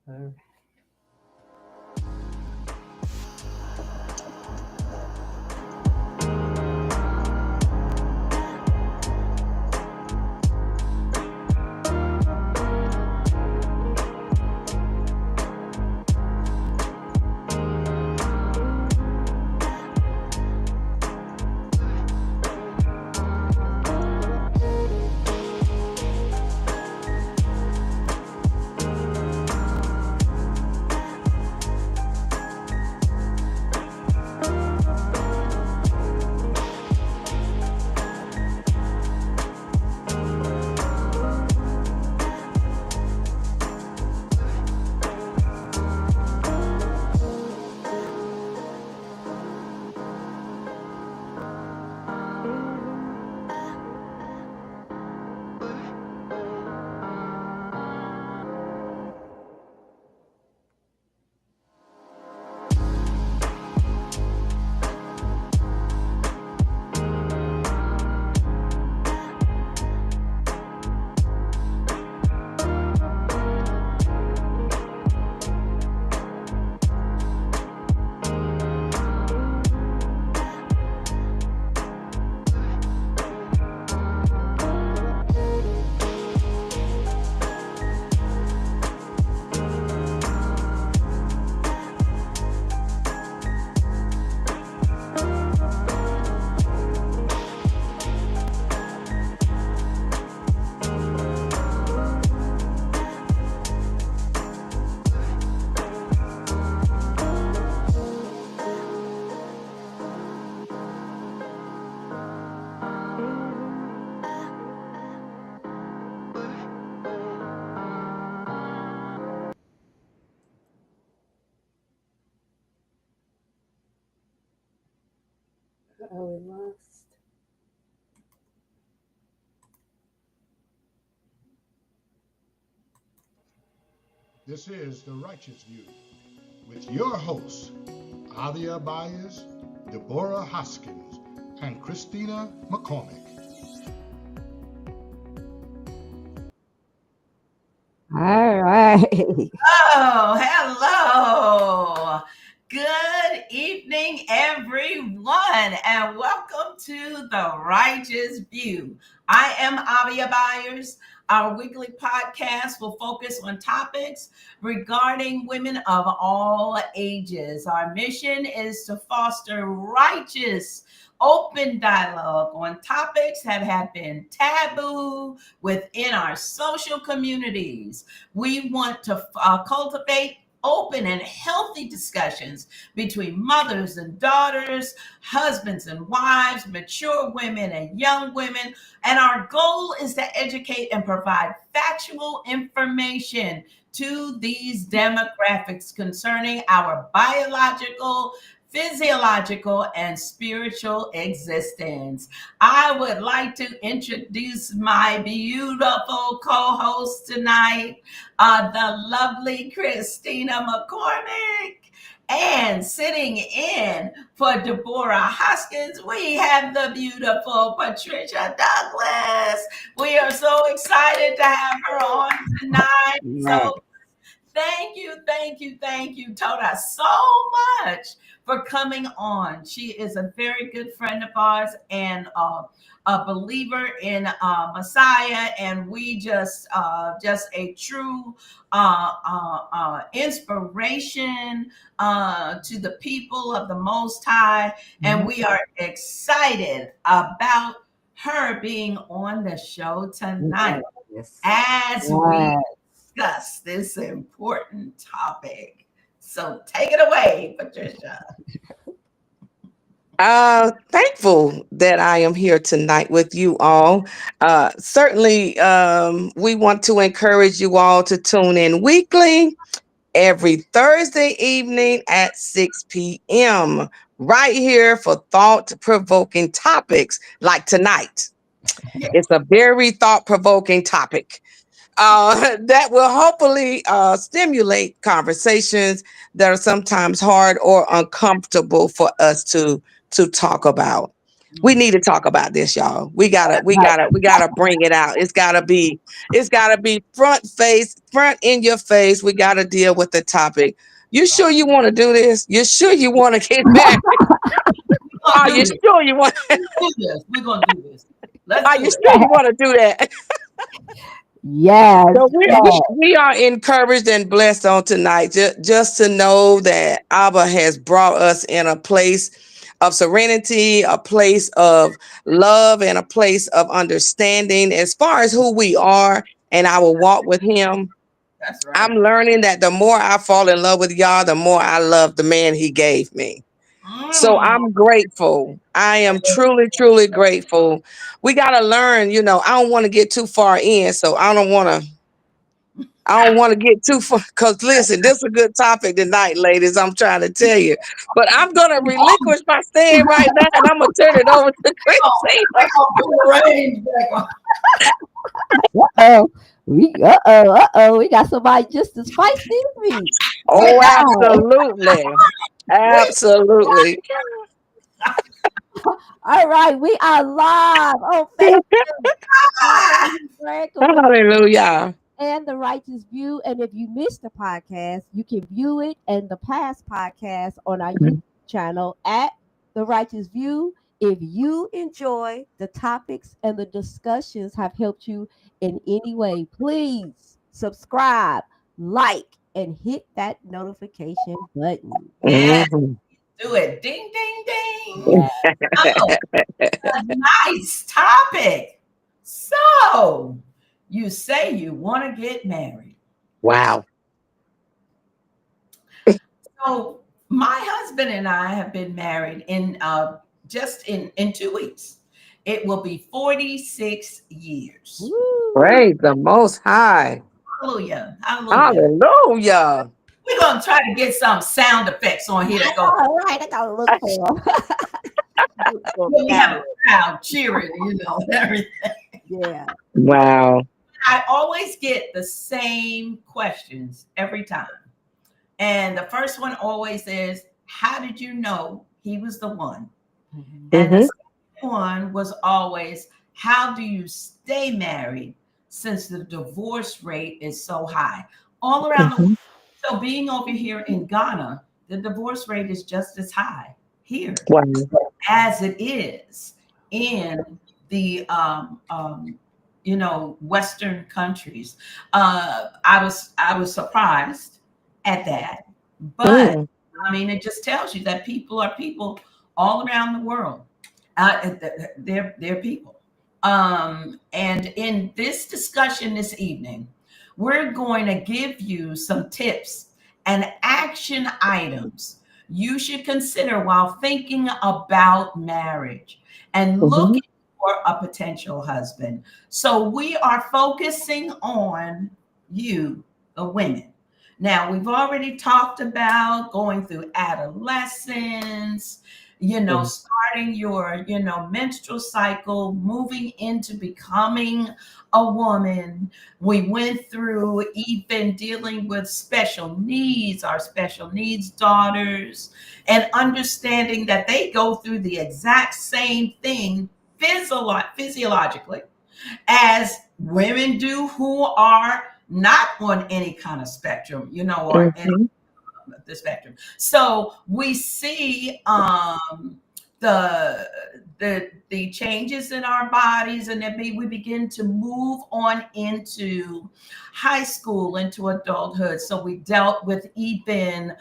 All we lost. This is The Righteous View with your hosts, Adia Byers, Deborah Hoskins, and Christina McCormick. All right. Oh, hello. Good evening, everyone, and welcome to The Righteous View. I am Avia Byers. Our weekly podcast will focus on topics regarding women of all ages. Our mission is to foster righteous, open dialogue on topics that have been taboo within our social communities. We want to cultivate open and healthy discussions between mothers and daughters, husbands and wives, mature women and young women. And our goal is to educate and provide factual information to these demographics concerning our biological, physiological, and spiritual existence. I would like to introduce my beautiful co-host tonight, the lovely Christina McCormick. And sitting in for Deborah Hoskins, we have the beautiful Patricia Douglas. We are so excited to have her on tonight. Right. So thank you, Toda, so much for coming on. She is a very good friend of ours and a believer in Messiah, and we just a true inspiration to the people of the Most High, and we are excited about her being on the show tonight Yes. as we Right. discuss this important topic. So take it away, Patricia. Thankful that I am here tonight with you all. Certainly, we want to encourage you all to tune in weekly, every Thursday evening at 6 p.m., right here for thought provoking topics like tonight. Yeah. It's a very thought provoking topic that will hopefully stimulate conversations that are sometimes hard or uncomfortable for us to talk about. We Mm. need to talk about this, y'all. We gotta bring it out. It's gotta be front in your face. We gotta deal with the topic. You sure you want to do this? You sure you want to get married? We're gonna Are do you this. sure you want? Do this. We're gonna do this. Let's Are do you it. sure you want to do that? Yes, So yes. we are encouraged and blessed on tonight just to know that Abba has brought us in a place of serenity, a place of love, and a place of understanding as far as who we are and our walk with Him. That's I'm right. learning that the more I fall in love with y'all, the more I love the man He gave me. So Mm. I'm grateful. I am truly, truly grateful. We got to learn, I don't want to get too far in. So I don't want to get too far because listen, this is a good topic tonight, ladies. I'm trying to tell you. But I'm gonna relinquish my stand right now and I'm gonna turn it over to We're Christina. gonna put the range back on. Uh-oh. Uh-oh. We got somebody just as feisty as me. All Oh, right. absolutely. We Absolutely. All right. We are live on Facebook. Hallelujah. And The Righteous View. And if you missed the podcast, you can view it and the past podcast on our YouTube channel at The Righteous View. If you enjoy the topics and the discussions have helped you in any way, please subscribe, like, and hit that notification button. yes, Mhm. do it. Ding, ding, ding. Yeah. Oh, a nice topic. So, you say you want to get married. Wow. So, my husband and I have been married in just in 2 weeks. It will be 46 years. Woo. Praise the most high. Hallelujah. Hallelujah. Hallelujah. We're going to try to get some sound effects on here that go, All right. I got to look for 'em. Look for 'em we have a now. crowd cheering, and everything. Yeah. Wow. I always get the same questions every time. And the first one always is, how did you know he was the one? Mhm. And the Hmm. second one was always, how do you stay married since the divorce rate is so high all around the world? Hmm. So, being over here in Ghana, the divorce rate is just as high here Wow. as it is in the Western countries. I was surprised at that, but Mm. I mean, it just tells you that people are people all around the world. They're people. And in this discussion this evening, we're going to give you some tips and action items you should consider while thinking about marriage and Mhm. looking for a potential husband. So we are focusing on you, the women. Now, we've already talked about going through adolescence, Mm. starting your, menstrual cycle, moving into becoming a woman. We went through even dealing with special needs, our special needs daughters, and understanding that they go through the exact same thing physiologically as women do who are not on any kind of spectrum, or in Mhm. the spectrum. So we see the the changes in our bodies, and then we begin to move on into high school, into adulthood. So we dealt with even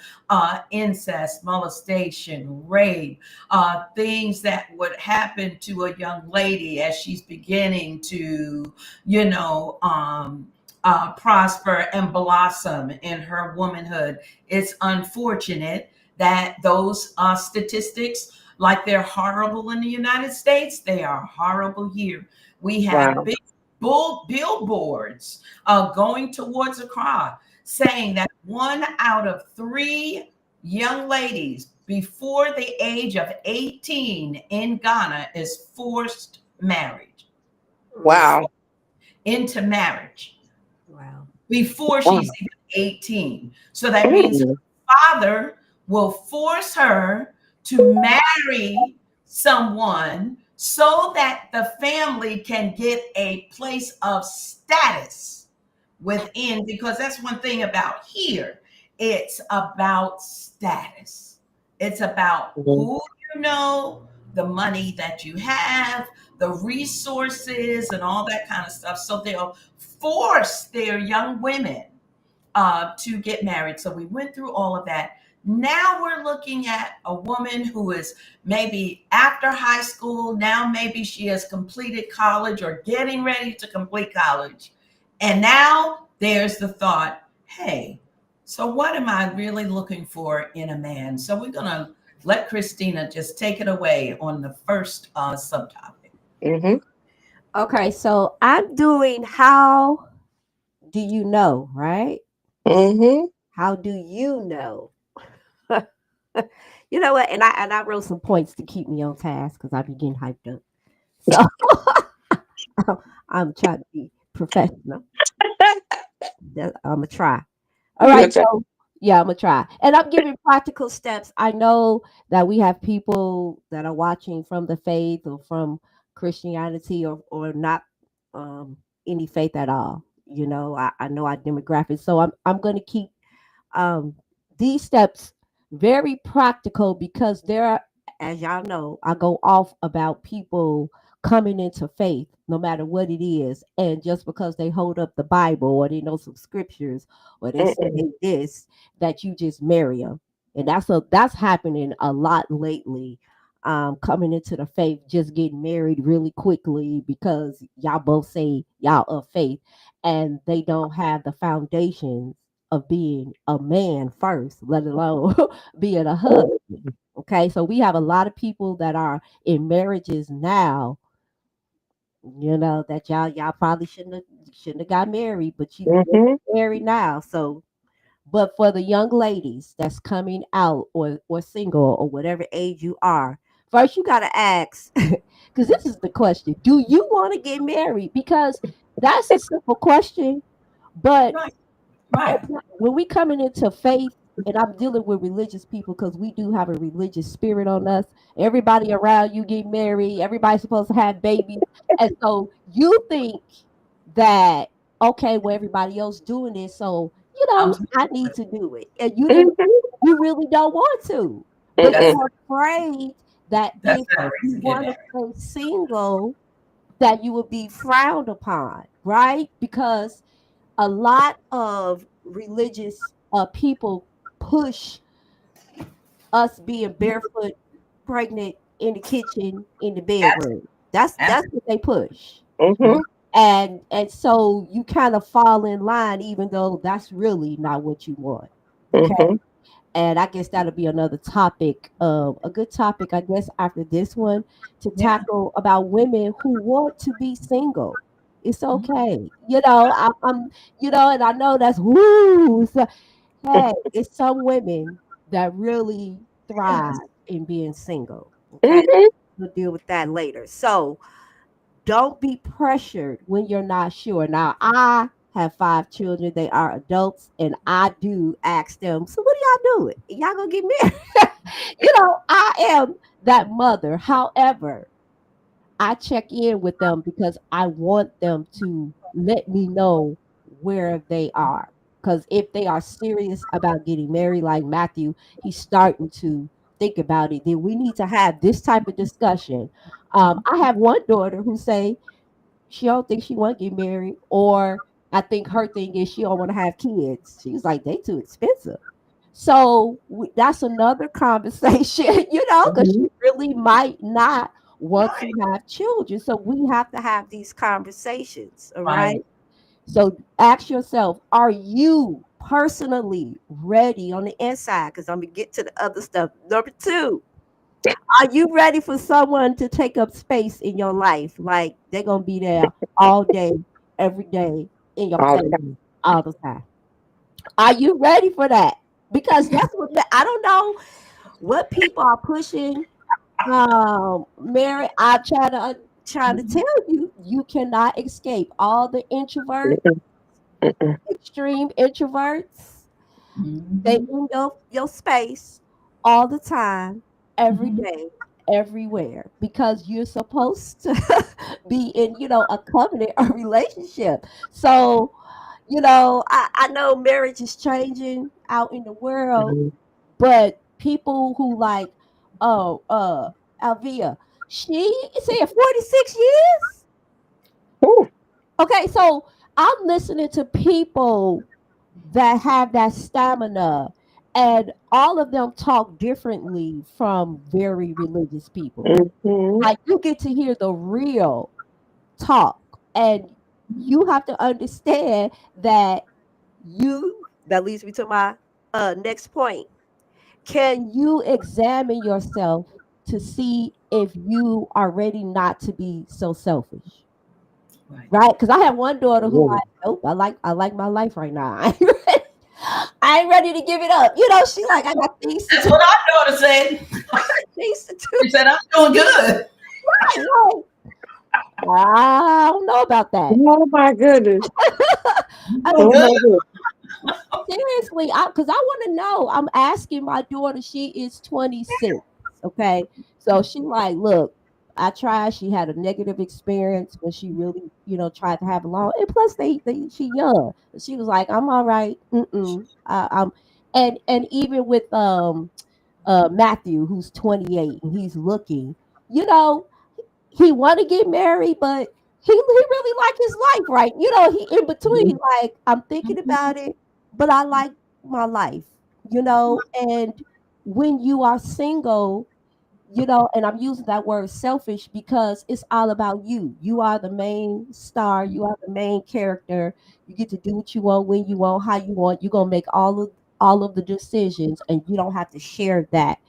incest, molestation, rape, things that would happen to a young lady as she's beginning to, you know, um, prosper and blossom in her womanhood. It's unfortunate that those statistics, like they're horrible in the United States, they are horrible here. We have Wow. big billboards going towards Accra saying that 1 out of 3 young ladies before the age of 18 in Ghana is forced marriage, is Wow. forced into marriage Wow. before Wow. she's even 18. So that means Mm. father will force her to marry someone so that the family can get a place of status within, because that's one thing about here. It's about status. It's about Mhm. who you know, the money that you have, the resources, and all that kind of stuff. So they'll force their young women to get married. So we went through all of that. Now we're looking at a woman who is maybe after high school. Now maybe she has completed college or getting ready to complete college. And now there's the thought, hey, so what am I really looking for in a man? So we're going to let Christina just take it away on the first subtopic. Mhm. Okay, so I'm doing how do you know, right? Mhm. How do you know? You know what? And I wrote some points to keep me on task because I be getting hyped up. So I'm trying to be professional. I'm gonna try. All right, Good job. so yeah, I'm gonna try. And I'm giving practical steps. I know that we have people that are watching from the faith or from Christianity or not um any faith at all. You know, I know our demographics. So I'm gonna keep um these steps very practical because there are, as y'all know, I go off about people coming into faith no matter what it is, and just because they hold up the Bible or they know some scriptures or they say Mm-mm. this, that you just marry them. And that's happening a lot lately. Coming into the faith, just getting married really quickly because y'all both say y'all of faith, and they don't have the foundations of being a man first, let alone being a husband. Okay, so we have a lot of people that are in marriages now, that y'all probably shouldn't have got married, but you're Mhm. married now. So, but for the young ladies that's coming out or single or whatever age you are, first you gotta ask, because this is the question: do you want to get married? Because that's a simple question, but Right, right. when we coming into faith, and I'm dealing with religious people because we do have a religious spirit on us. Everybody around you get married, everybody's supposed to have babies, and so you think that, okay, well, everybody else doing this, so I'm supposed I to. need to do it, and Mhm. you really don't want to, but That's Mm-mm. you're afraid that that's if not a you reason to get want to married. stay single, that you will be frowned upon, right? Because a lot of religious people push us being barefoot, pregnant in the kitchen, in the bedroom. That's what they push, Mhm. and so you kind of fall in line, even though that's really not what you want. Okay, Mhm. and I guess that'll be another topic, a good topic, I guess, after this one to Yeah. tackle about women who want to be single. It's Mhm. okay, I'm, and I know that's woo. So, hey, it's some women that really thrive Yes. in being single. Okay, Mhm. we'll deal with that later. So don't be pressured when you're not sure. Now, I have 5 children. They are adults, and I do ask them, so what are y'all doing? Y'all gonna get married? I am that mother. However, I check in with them because I want them to let me know where they are. Because if they are serious about getting married, like Matthew, he's starting to think about it, then we need to have this type of discussion. I have one daughter who say she don't think she want to get married, or I think her thing is she don't want to have kids. She's like, they too expensive. So that's another conversation, because she Mhm. really might not want to Right, have children. So we have to have these conversations, all right. right? So ask yourself, are you personally ready on the inside? Because I'm gonna get to the other stuff. Number two, are you ready for someone to take up space in your life? Like they're gonna be there all day, every day, in your All the face, time. all the time. Are you ready for that? Because that's what I don't know what people are pushing. Mary, I try to tell you, you cannot escape all the introverts, Mm-mm. Mm-mm. extreme introverts. They Mhm. in your space all the time, every Mhm. day. everywhere because you're supposed to be in, a covenant or relationship. So, I know marriage is changing out in the world, Mhm. but people who like, oh, Alvia, she said 46 years. Ooh. Okay, so I'm listening to people that have that stamina, and all of them talk differently from very religious people. Mhm. Like, you get to hear the real talk, and you have to understand that that leads me to my next point. Can you examine yourself to see if you are ready not to be so selfish? Right. Right? Because I have one daughter who Yeah. like, nope, I like my life right now. I ain't ready to give it up. She like, I got things to That's do. what our daughter said. Things to do. She said, I'm doing good. Right? I don't know about that. Oh my goodness. I'm I doing mean, Oh good. my goodness. seriously, because I want to know. I'm asking my daughter. She is 26. Okay, so she like, look, I tried. She had a negative experience when she really, tried to have a long. And plus, she young. She was like, I'm all right. Mm-mm. I'm, and even with Matthew, who's 28, and he's looking. You know, he want to get married, but he really like his life, right? He in between. Mhm. Like, I'm thinking about it, but I like my life. And when you are single, and I'm using that word selfish because it's all about you. You are the main star. You are the main character. You get to do what you want, when you want, how you want. You're gonna make all of the decisions, and you don't have to share that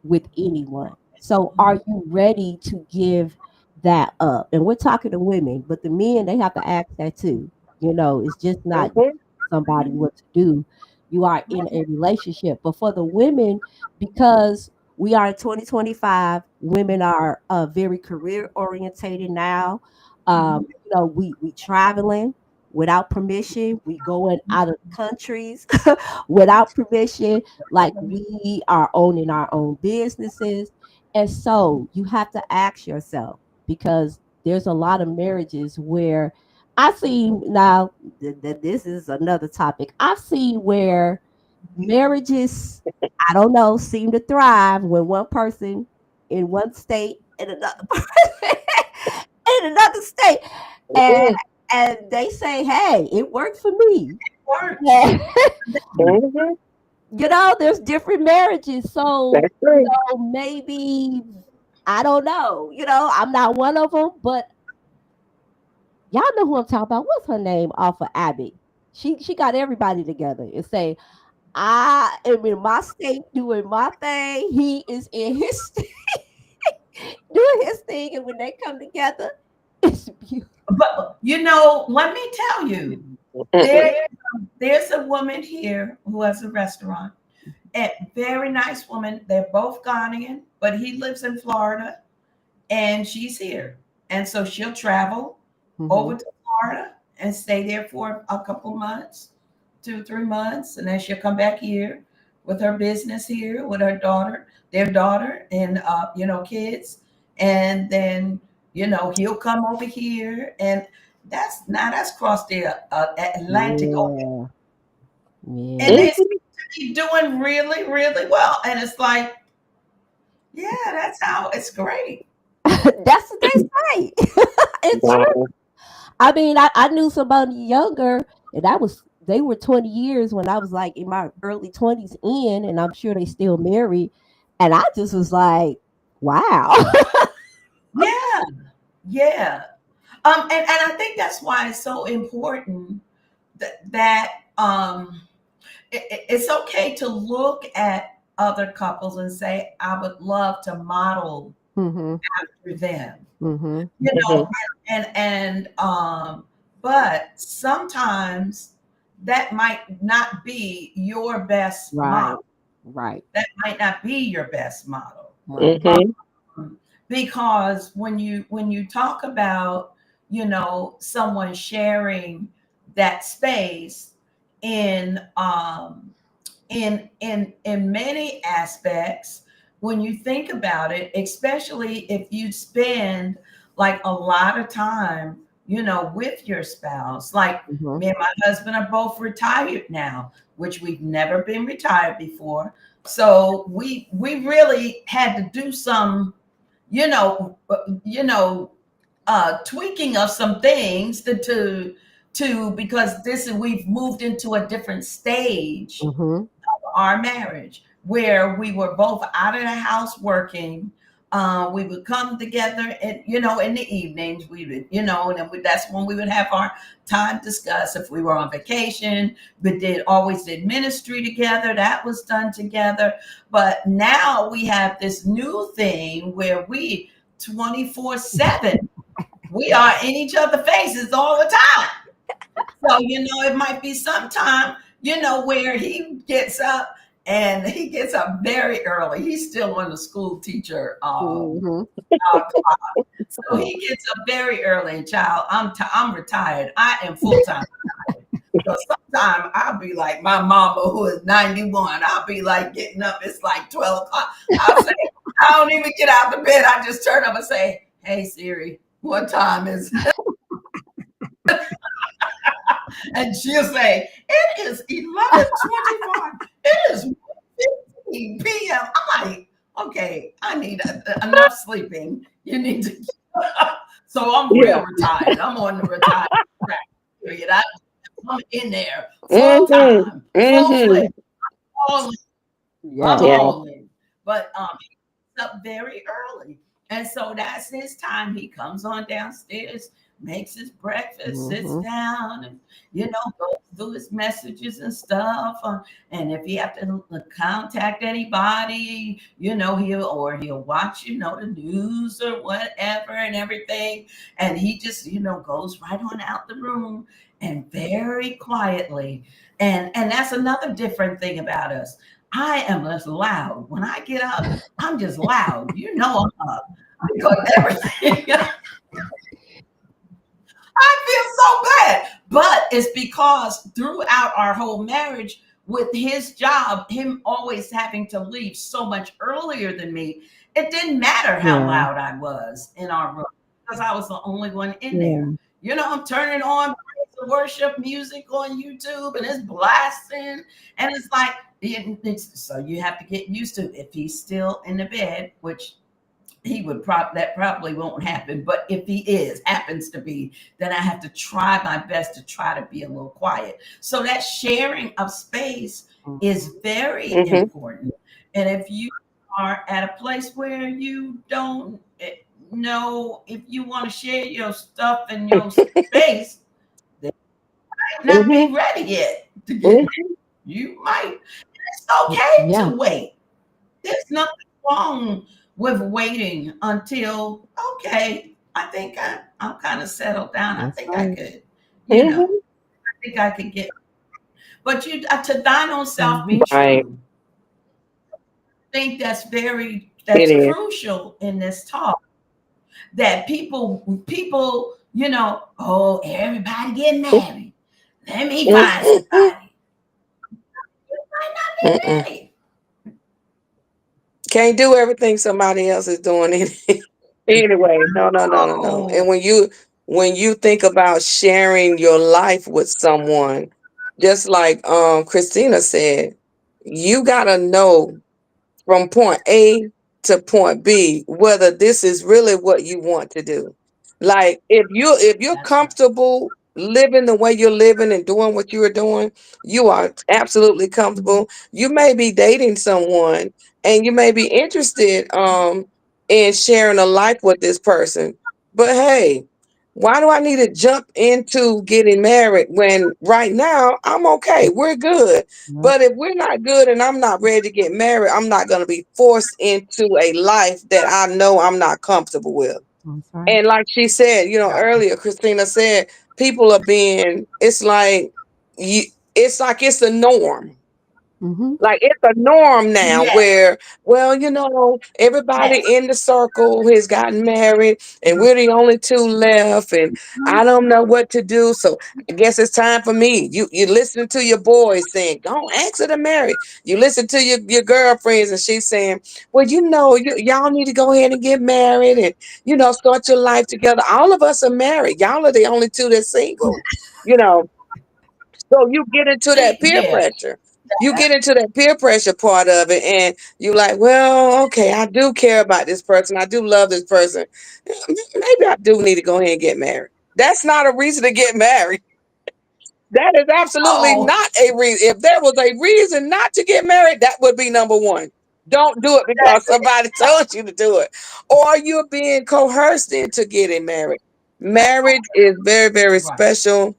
with anyone. So are you ready to give that up? And we're talking to women, but the men, they have to ask that too. It's just not Mhm. somebody what to do. You are in a relationship. But for the women, because we are in 2025, women are very career orientated now. We traveling without permission. We going out of countries without permission. Like, we are owning our own businesses. And so you have to ask yourself, because there's a lot of marriages where I see now that this is another topic. I've seen where marriages, I don't know, seem to thrive when one person in one state and another person in another state. And Mhm. and they say, hey, it worked for me. Works. Yeah. Mhm. There's different marriages. So, That's true. maybe, I don't know. I'm not one of them, but y'all know who I'm talking about. What's her name off of Abbott? She got everybody together and say, I am in my state doing my thing. He is in his state doing his thing. And when they come together, it's beautiful. But let me tell you, there Mhm. there's a woman here who has a restaurant. A very nice woman. They're both Ghanaian, but he lives in Florida and she's here. And so she'll travel Hmm. over to Florida and stay there for a couple months, 2, 3 months, and then she'll come back here with her business here with her daughter, their daughter, and kids, and then he'll come over here, and that's crossed the Atlantic Ocean, Yeah. and Yeah. they seem Mhm. to be doing really, really well, and it's like, yeah, that's how it's great. That's what they say. It's true. Wow. I mean, I knew somebody younger, and they were 20 years when I was like in my early 20s and I'm sure they still married. And I just was like, wow. Yeah, yeah. And I think that's why it's so important that it's okay to look at other couples and say, I would love to model Hmm. after them, Hmm. you know, Mhm. and but sometimes that might not be your best Right. model. Right. That might not be your best model. Right. Mhm. Because when you talk about someone sharing that space in in many aspects, when you think about it, especially if you spend like a lot of time, with your spouse. Like Mhm. me and my husband are both retired now, which we've never been retired before. So we really had to do some, you know, uh, you know, tweaking of some things to because this is we've moved into a different stage Mhm. our marriage where we were both out of the house working. We would come together and in the evenings we would and then that's when we would have our time to discuss if we were on vacation. We did always did ministry together, that was done together. But now we have this new thing where we 24/7 we are in each other's faces all the time. So, it might be sometime, where he gets up and he gets up very early. He's still on the school teacher Mhm. clock. So he gets up very early. And child, I'm retired. I am full time retired. So sometimes I'll be like my mama who is 91. I'll be like getting up. It's like 12 o'clock. I'll say, I don't even get out of bed. I just turn up and say, "Hey Siri, what time is it?" And she'll say, "It is 11:25. It is 1:15 p.m." I'm like, "Okay, I need enough sleeping. You need to." So I'm Yeah. real retired. I'm on the retired track period. I'm in there full Mm-hmm. time, full Mm-hmm. fledged, all in. I'm Yes. Yeah. all in. But up very early. And so that's his time. He comes on downstairs, makes his breakfast, sits Mhm. down, and goes through his messages and stuff. And if he have to contact anybody, he'll watch, the news or whatever and everything. And he just, goes right on out the room and very quietly. And that's another different thing about us. I am just loud. When I get up, I'm just loud. I'm up because everything. I feel so bad, but it's because throughout our whole marriage, with his job, him always having to leave so much earlier than me, it didn't matter how Yeah. loud I was in our room because I was the only one in there. Yeah. I'm turning on praise and worship music on YouTube and it's blasting, and it's like so you have to get used to if he's still in the bed, which that probably won't happen. But if he happens to be, then I have to try my best to try to be a little quiet. So that sharing of space is very Mm-hmm. important. And if you are at a place where you don't know if you want to share your stuff and your space, they might not Mm-hmm. be ready yet to get Mm-hmm. married. You might. It's okay Yeah. to wait. There's nothing wrong with waiting until, okay, I think I'm kind of settled down. I That's think I right. could, Mm-hmm. I think I could get, but to thine own self be Mhm. Right. true. I think It that's is. crucial in this talk that people, oh, everybody getting married. Let me find Mm-mm. somebody. You might not be Mm-mm. ready. Can't do everything somebody else is doing anyway. No, no, no, no, no. Oh, And when you think about sharing your life with someone, just like Christina said, you gotta know from point A to point B whether this is really what you want to do. Like if you're that's right. comfortable living the way you're living and doing what you are doing, you are absolutely comfortable. You may be dating someone and you may be interested in sharing a life with this person. But hey, why do I need to jump into getting married when right now I'm okay? We're good. Yep. But if we're not good and I'm not ready to get married, I'm not going to be forced into a life that I know I'm not comfortable with. That's right. And like she said, Right. earlier, Christina said, people are being, it's like, you, it's like it's the norm. Mm-hmm. Like it's a norm now Yes. where, well, everybody Yes. in the circle has gotten married and we're the only two left and I don't know what to do. So I guess it's time for me. You listen to your boys saying, don't ask her to marry. You listen to your girlfriends and she's saying, well, y'all need to go ahead and get married and, start your life together. All of us are married. Y'all are the only two that's single, you know. So you get into that peer Yeah. pressure. You get into that peer pressure part of it, and you're like, well, okay, I do care about this person. I do love this person. Maybe I do need to go ahead and get married. That's not a reason to get married. That is absolutely Oh, not a reason. If there was a reason not to get married, that would be number one. Don't do it because that's it. somebody told you to do it, or you're being coerced into getting married. Marriage is very, very Right. special.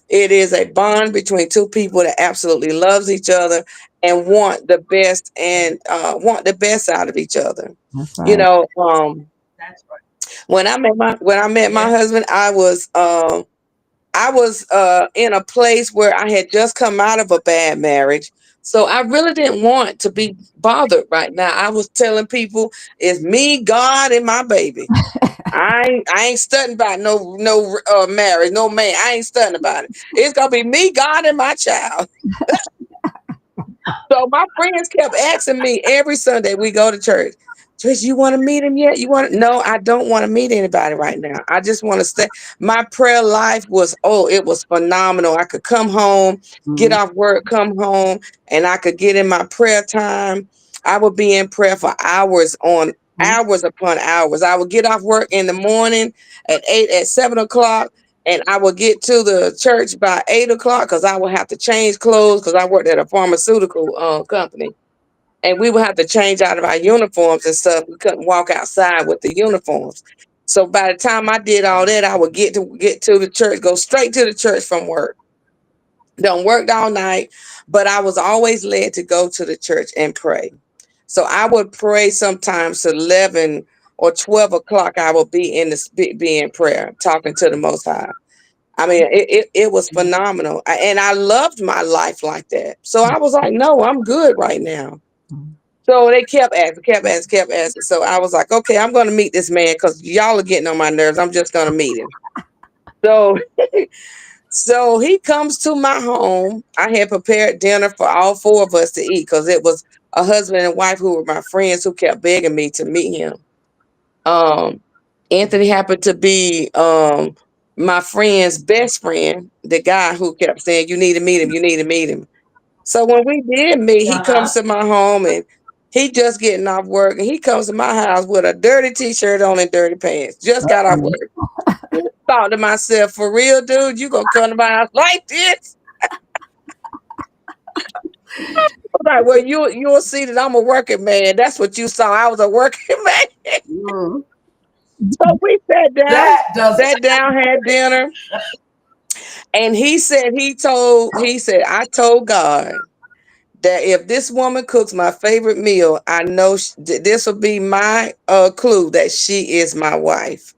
It is a bond between two people that absolutely loves each other and want the best out of each other. That's You right. know, That's right. when I met my Yeah. husband, I was in a place where I had just come out of a bad marriage. So I really didn't want to be bothered right now. I was telling people it's me, God, and my baby. I ain't studying about no marriage, no man. I ain't studying about it. It's gonna be me, God, and my child. So my friends kept asking me every Sunday we go to church. Trish, you want to meet him yet? You want to? No, I don't want to meet anybody right now. I just want to stay. My prayer life it was phenomenal. I could come home, get Mm-hmm. off work, come home, and I could get in my prayer time. I would be in prayer for hours upon hours. I would get off work in the morning at 7 o'clock, and I would get to the church by 8 o'clock because I would have to change clothes because I worked at a pharmaceutical company, and we would have to change out of our uniforms and stuff. We couldn't walk outside with the uniforms. So by the time I did all that, I would get to the church, go straight to the church from work. Don't work all night, but I was always led to go to the church and pray. So I would pray sometimes to 11 or 12 o'clock. I would be in prayer, talking to the Most High. I mean, it was phenomenal. And I loved my life like that. So I was like, no, I'm good right now. So they kept asking. So I was like, okay, I'm going to meet this man because y'all are getting on my nerves. I'm just going to meet him. So, so he comes to my home. I had prepared dinner for all four of us to eat because it was a husband and wife who were my friends who kept begging me to meet him. Um, Anthony happened to be my friend's best friend, the guy who kept saying, you need to meet him, you need to meet him. So when we did meet, he comes Uh-huh. to my home and he just getting off work and he comes to my house with a dirty t-shirt on and dirty pants. Just got off work. I thought to myself, for real, dude, you gonna come to my house like this? I was like, well, you'll see that I'm a working man. That's what you saw. I was a working man. Mm-hmm. So we That does sat down, had dinner. And he said, I told God that if this woman cooks my favorite meal, I know this will be my clue that she is my wife.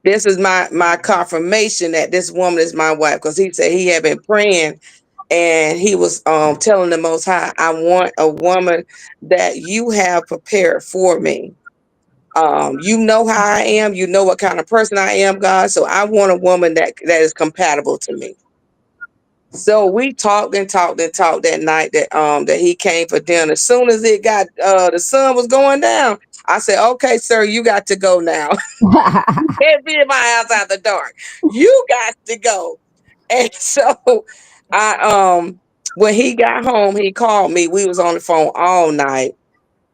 This is my confirmation that this woman is my wife. Because he said he had been praying and he was telling the Most High, I want a woman that you have prepared for me. You know how I am. You know what kind of person I am, God. So I want a woman that is compatible to me. So we talked and talked and talked that night that he came for dinner. As soon as it got the sun was going down, I said, "Okay, sir, you got to go now. You can't be in my house after dark. You got to go." And so I when he got home, he called me. We was on the phone all night,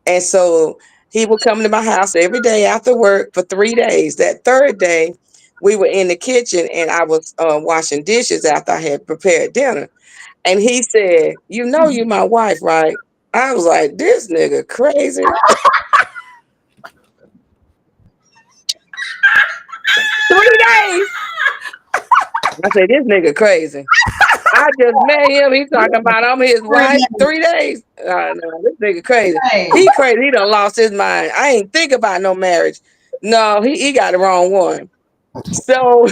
and so he would come to my house every day after work for 3 days. That third day, we were in the kitchen, and I was washing dishes after I had prepared dinner. And he said, you my wife, right? I was like, this nigga crazy. 3 days. I said, this nigga crazy. I just met him. He talking about I'm his wife. 3 days. No, this nigga crazy. hey. He crazy. He done lost his mind. I ain't think about no marriage. No, he got the wrong one. So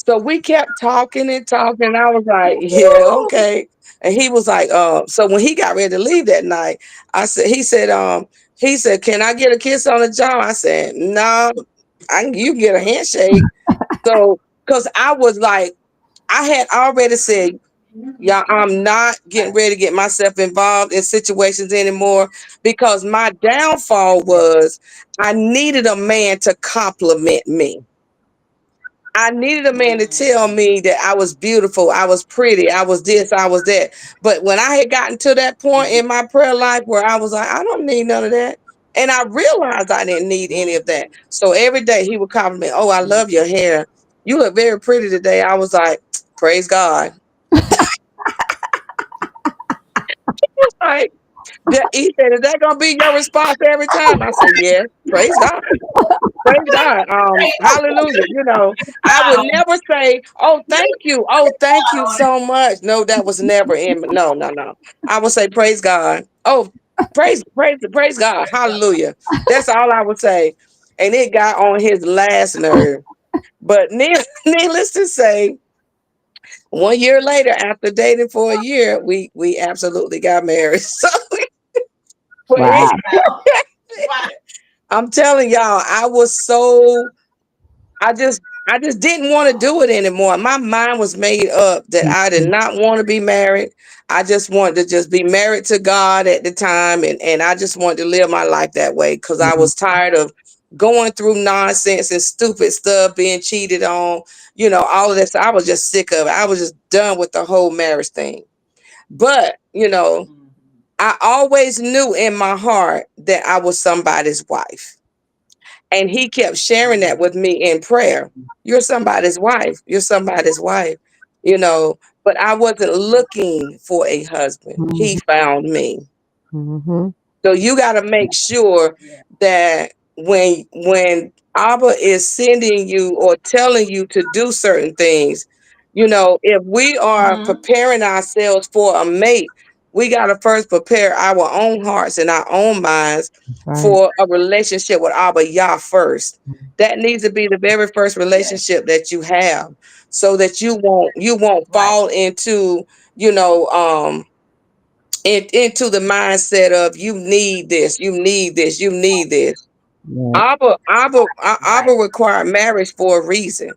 So we kept talking and talking. And I was like, yeah, okay. And he was like, so when he got ready to leave that night, he said, can I get a kiss on the jaw? I said, no, you get a handshake. So, because I was like, I had already said, yeah, I'm not getting ready to get myself involved in situations anymore because my downfall Yeah. was I needed a man to compliment me. I needed a man to tell Mm-hmm. me that I was beautiful, I was pretty, I was this, I was that. But when I had gotten to that point in my prayer life where I was like, I don't need none of that. And I realized I didn't need any of that. So every day he would compliment, oh, I love your hair. You look very pretty today. I was like, praise God. Like, he said, is that gonna be your response every time? I said, yes, praise God. Praise God. Hallelujah. I would Wow. never say, oh, You thank you. Oh, thank you know, so much. No, that was never in. No, no, no. I would say, praise God. Oh, praise God. Hallelujah. That's all I would say. And it got on his last nerve. But needless to say, 1 year later, after dating for a year, we absolutely got married. So but Wow. wow. I'm telling y'all, I just I just didn't want to do it anymore. My mind was made up that I did not want to be married. I just wanted to just be married to God at the time, and I just wanted to live my life that way because I was tired of going through nonsense and stupid stuff, being cheated on, all of this. I was just sick of it. I was just done with the whole marriage thing. But, Mhm. I always knew in my heart that I was somebody's wife. And he kept sharing that Mhm. with me in prayer. You're somebody's wife. You're somebody's wife, you know. But I wasn't looking for a husband. He found me. Mm-hmm. So you got to make sure Yeah. that when Abba is sending you or telling you to do certain things, if we are Mhm. preparing ourselves for a mate, we got to first prepare our own hearts and our own minds That's right. for a relationship with Abba Yah first. That needs to be the very first Yes. relationship that you have, so that you won't Right. fall into you know into the mindset of you need this, you need this, you need this. Yeah. Abba Right. required marriage for a reason.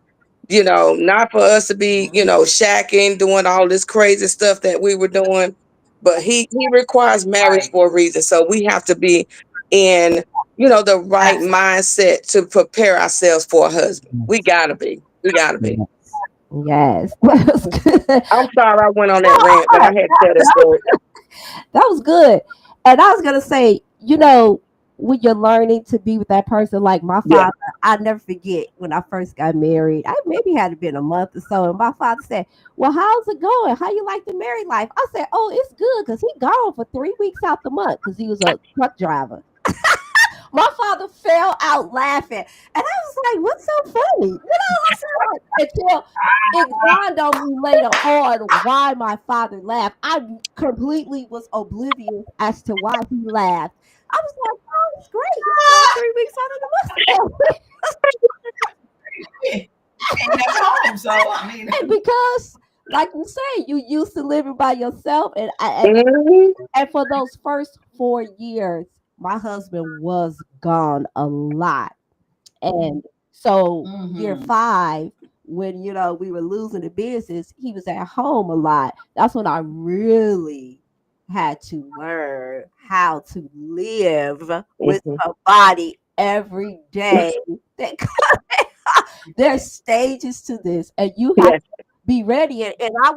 Not for us to be, Mhm. shacking, doing all this crazy stuff that we were doing. But he requires marriage Right. for a reason. So we have to be in, the right Absolutely. mindset to prepare ourselves for a husband. We gotta be. We gotta be. Yes. Yes. That's good. I'm sorry I went on that rant, but I had to tell that story. That was good. And I was gonna say, when you're learning to be with that person, like my Yeah. father, I never forget when I first got married. I maybe had been a month or so, and my father said, "Well, how's it going? How you like the married life?" I said, "Oh, it's good," because he gone for 3 weeks out the month because he was a truck driver. My father fell out laughing, and I was like, "What's so funny?" I said, until it dawned on me later on why my father laughed. I completely was oblivious as to why he laughed. I was like, "Oh, it's great. He's gone 3 weeks out of the month." And you're home, so I mean, And because, like you say, you used to living by yourself, Mhm. and for those first 4 years, my husband was gone a lot. And so year mhm. 5, when we were losing the business, he was at home a lot. That's when I really had to learn how to live with Mhm. somebody every day. There's stages to this, and you have Yes. to be ready. And I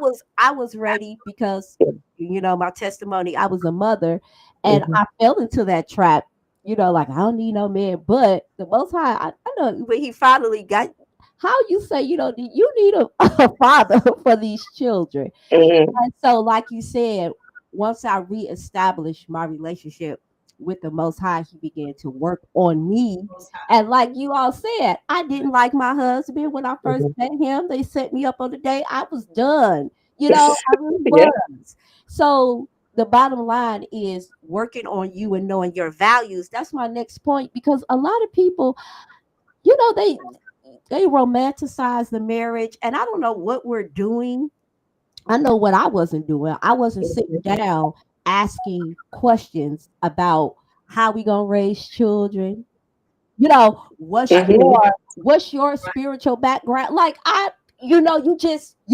was ready because my testimony. I was a mother, and Mhm. I fell into that trap. Like I don't need no man, but the Most High, I know when He finally got. How you say, you need a father for these children. Mhm. And so, like you said, once I reestablished my relationship with the Most High, He began to work on me. And like you all said, I didn't like my husband when I first Mhm. met him. They set me up on the date. I was done. I really Yeah. was. So the bottom line is working on you and knowing your values. That's my next point because a lot of people, they they romanticize the marriage, and I don't know what we're doing. I know what I wasn't doing. I wasn't sitting down asking questions about how we gonna raise children. You know, Right. what's your spiritual background? Like you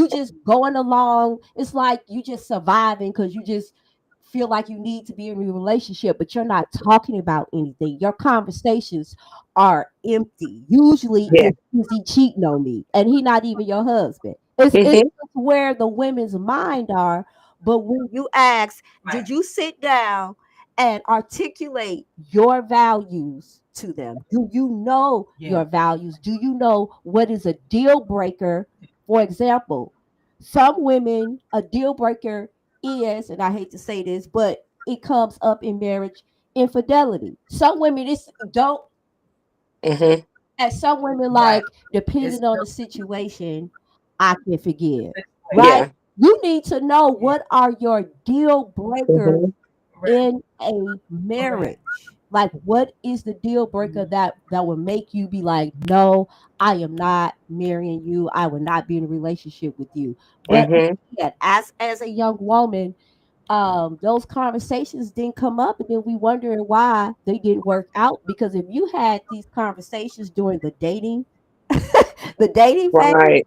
just going along. It's like you just surviving because you just feel like you need to be in a relationship, but you're not talking about anything. Your conversations are empty. Usually Yeah. it's is he cheating on me and he not even your husband. It's Mhm. just where the women's mind are. But when you ask, Right. did you sit down and articulate your values to them? Do you know Yeah. your values? Do you know what is a deal breaker? For example, some women, a deal breaker is, and I hate to say this, but it comes up in marriage, infidelity. Some women, it's don't, Mhm. and some women, Right. like, It's depending on the situation, I can forgive, right? situation. Yeah. You need to know Yeah. what are your deal breakers Mhm. Correct. in a Correct. marriage. Like, what is the deal breaker Mhm. that will make you be like, no, I am not marrying you. I will not be in a relationship with you. But Mhm. again, as a young woman, those conversations didn't come up, and then we wondering why they didn't work out. Because if you had these conversations during the dating, the dating phase, Right.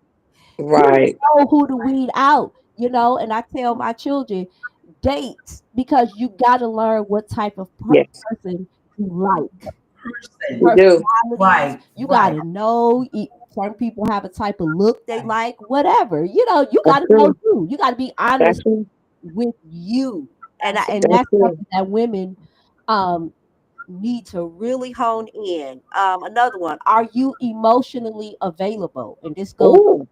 you Right. know who to weed out. And I tell my children, date because you got to learn what type of Yes. person you like. We Person. do. Personalities, Right. you got Right. to know. Certain people have a type of look they Right. like, whatever. You got That's to know true. you. You got to be That's honest true. with you, and Absolutely. That's that's true. something that women um need to really hone in. Another one: are you emotionally available? And this goes Ooh.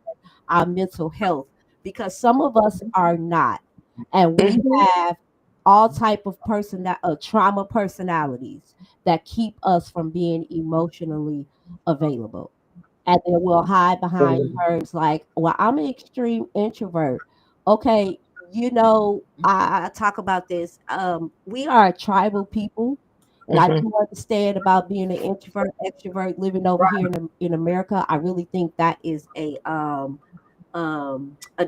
our mental health, because some of us are not, and we Mhm. have all type of trauma personalities that keep us from being emotionally available, and then we'll hide behind Mhm. terms like, well, I'm an extreme introvert. Okay, I talk about this. We are a tribal people, and I Mhm. do understand about being an introvert, extrovert, living over here in America. I really think that is a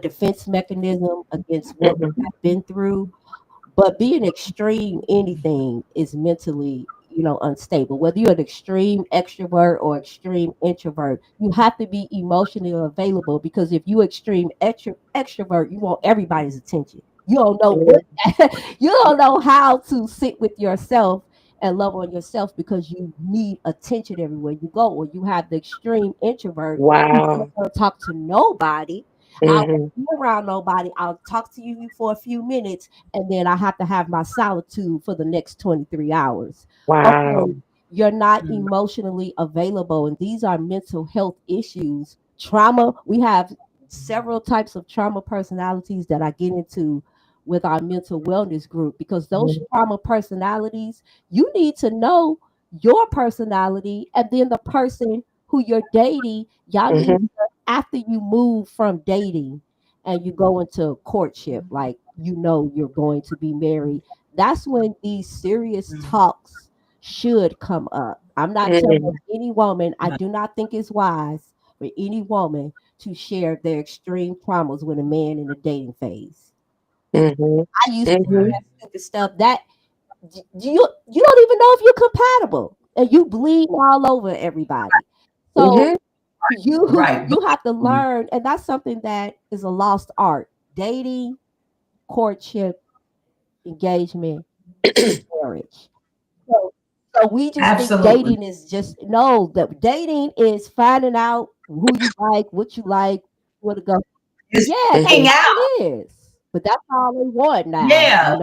defense mechanism against what we Mhm. have been through. But being extreme anything is mentally, unstable. Whether you're an extreme extrovert or extreme introvert, you have to be emotionally available, because if you extreme extrovert, you want everybody's attention. You don't know what Mhm. you don't know how to sit with yourself and love on yourself, because you need attention everywhere you go. Or you have the extreme introvert who don't Wow. want to talk to nobody. I Mhm. won't be around nobody. I'll talk to you for a few minutes, and then I have to have my solitude for the next 23 hours. Wow. Okay, you're not Mhm. emotionally available, and these are mental health issues. Trauma, we have several types of trauma personalities that I get into with our mental wellness group, because those Mhm. trauma personalities, you need to know your personality, and then the person who you're dating, y'all need Mhm. to, after you move from dating and you go into courtship, like you're going to be married, that's when these serious Mhm. talks should come up. I'm not telling Mhm. any woman, I Right. do not think it's wise for any woman to share their extreme traumas with a man in the dating phase. Because Mhm. I used to do Mhm. Right. that stupid stuff that you don't even know if you're compatible, and you bleed all over everybody. So Mhm. you Right. you have to Believe. learn, and that's something that is a lost art. Dating, courtship, engagement, marriage. So we just think Absolutely. dating is just, no, that dating is finding out who you like, what you like, where to go. Just Yeah, that's hang Mhm. all out. it is. But that's all they want now, Yeah.